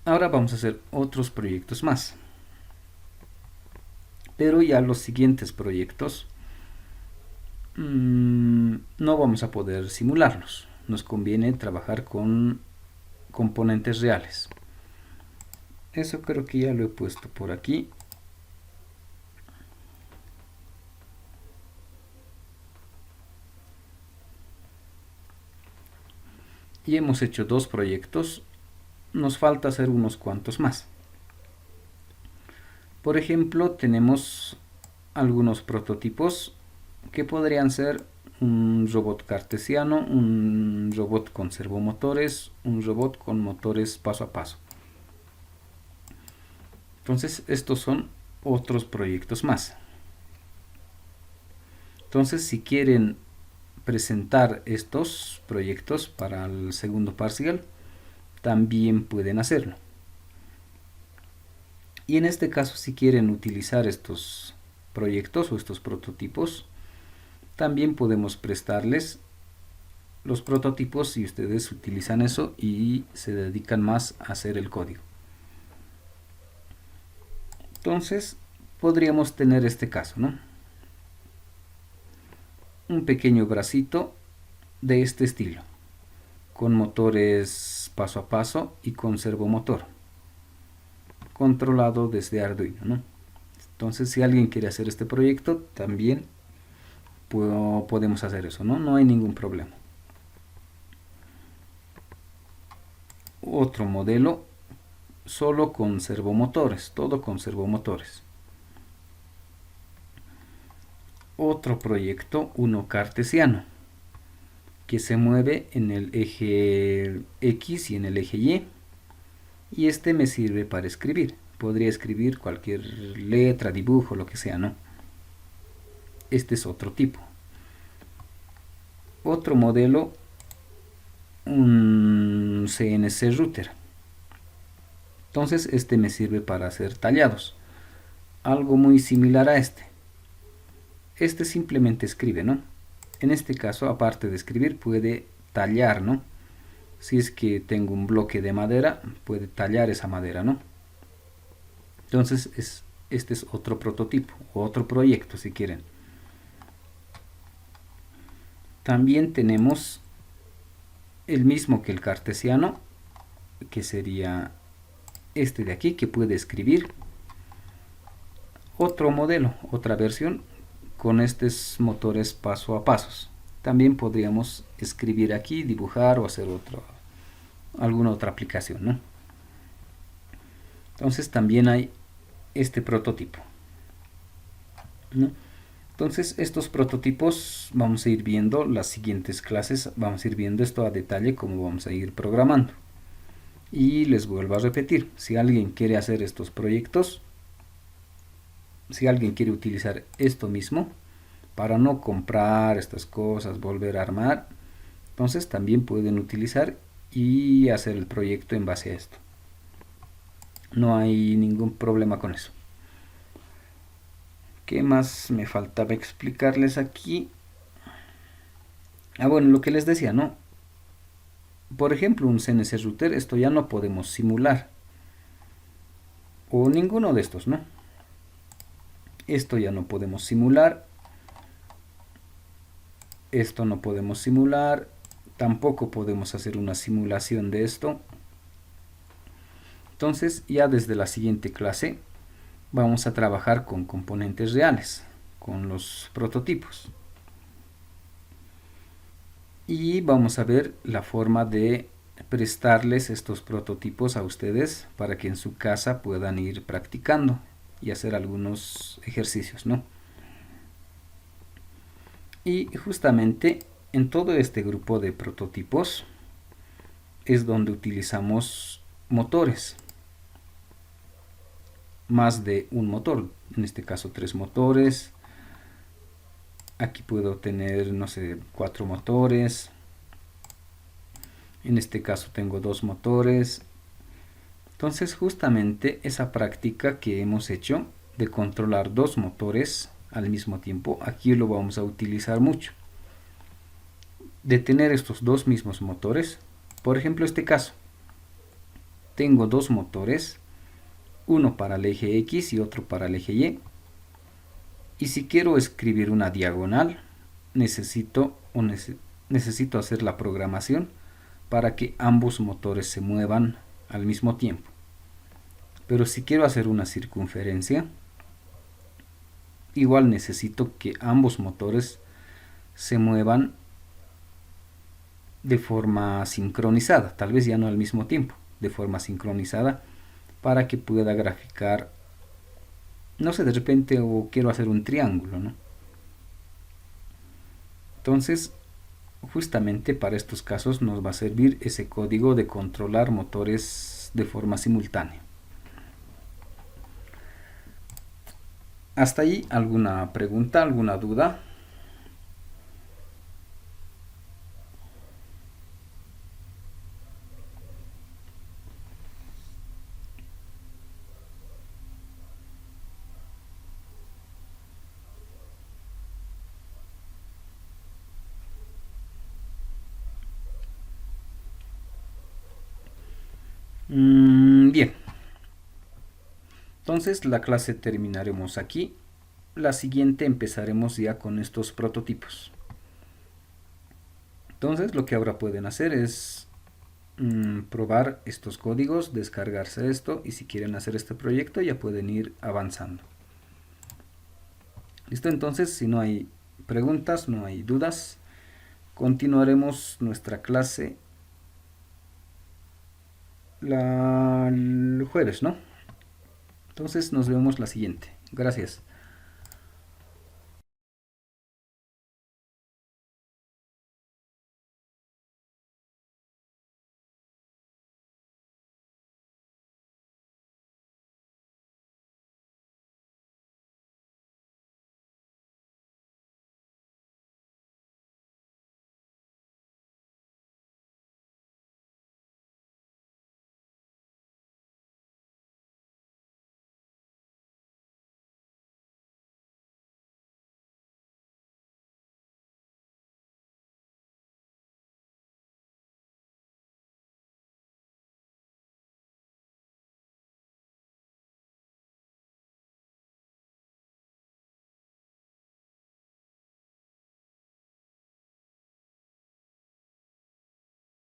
Ahora vamos a hacer otros proyectos más, pero ya los siguientes proyectos no vamos a poder simularlos. Nos conviene trabajar con componentes reales. Eso creo que ya lo he puesto por aquí. Y hemos hecho dos proyectos. Nos falta hacer unos cuantos más. Por ejemplo, tenemos algunos prototipos que podrían ser un robot cartesiano, un robot con servomotores, un robot con motores paso a paso. Entonces, estos son otros proyectos más. Entonces, si quieren presentar estos proyectos para el segundo parcial, también pueden hacerlo. Y en este caso, si quieren utilizar estos proyectos o estos prototipos, también podemos prestarles los prototipos si ustedes utilizan eso y se dedican más a hacer el código. Entonces, podríamos tener este caso, ¿no? Un pequeño bracito de este estilo, con motores paso a paso y con servomotor, controlado desde Arduino, ¿no? Entonces, si alguien quiere hacer este proyecto, también podemos hacer eso, ¿no? No hay ningún problema. Otro modelo solo con servomotores, todo con servomotores. Otro proyecto, uno cartesiano, que se mueve en el eje X y en el eje Y. Y este me sirve para escribir. Podría escribir cualquier letra, dibujo, lo que sea, ¿no? Este es otro tipo. Otro modelo, un CNC router. Entonces este me sirve para hacer tallados. Algo muy similar a este. Este simplemente escribe, ¿no? En este caso, aparte de escribir, puede tallar, ¿no? Si es que tengo un bloque de madera, puede tallar esa madera, ¿no? Entonces, este es otro prototipo, o otro proyecto, si quieren. También tenemos el mismo que el cartesiano, que sería este de aquí, que puede escribir. Otro modelo, otra versión, con estos motores paso a pasos. También podríamos escribir aquí, dibujar o hacer alguna otra aplicación, ¿no? Entonces también hay este prototipo, ¿no? Entonces estos prototipos vamos a ir viendo las siguientes clases, vamos a ir viendo esto a detalle cómo vamos a ir programando. Y les vuelvo a repetir, si alguien quiere hacer estos proyectos, si alguien quiere utilizar esto mismo para no comprar estas cosas, volver a armar, entonces también pueden utilizar y hacer el proyecto en base a esto. No hay ningún problema con eso. ¿Qué más me faltaba explicarles aquí? Bueno, lo que les decía, ¿no? Por ejemplo, un CNC router, esto ya no podemos simular. O ninguno de estos, ¿no? Esto ya no podemos simular. Esto no podemos simular. Tampoco podemos hacer una simulación de esto. Entonces, ya desde la siguiente clase vamos a trabajar con componentes reales, con los prototipos. Y vamos a ver la forma de prestarles estos prototipos a ustedes para que en su casa puedan ir practicando y hacer algunos ejercicios, ¿no? Y justamente en todo este grupo de prototipos es donde utilizamos motores. Más de un motor, en este caso 3 motores. Aquí puedo tener, no sé, 4 motores. En este caso tengo dos motores. Entonces justamente esa práctica que hemos hecho de controlar dos motores al mismo tiempo, aquí lo vamos a utilizar mucho. De tener estos dos mismos motores, por ejemplo este caso, tengo dos motores, uno para el eje X y otro para el eje Y. Y si quiero escribir una diagonal, necesito hacer la programación para que ambos motores se muevan al mismo tiempo. Pero si quiero hacer una circunferencia, igual necesito que ambos motores se muevan de forma sincronizada, tal vez ya no al mismo tiempo, de forma sincronizada, para que pueda graficar, no sé, de repente, o quiero hacer un triángulo, ¿no? Entonces, justamente para estos casos nos va a servir ese código de controlar motores de forma simultánea. ¿Hasta ahí alguna pregunta, alguna duda? Bien. Entonces la clase terminaremos aquí. La siguiente empezaremos ya con estos prototipos. Entonces lo que ahora pueden hacer es probar estos códigos, descargarse esto, y si quieren hacer este proyecto ya pueden ir avanzando. Listo, entonces si no hay preguntas, no hay dudas, continuaremos nuestra clase el jueves, ¿no? Entonces nos vemos la siguiente. Gracias.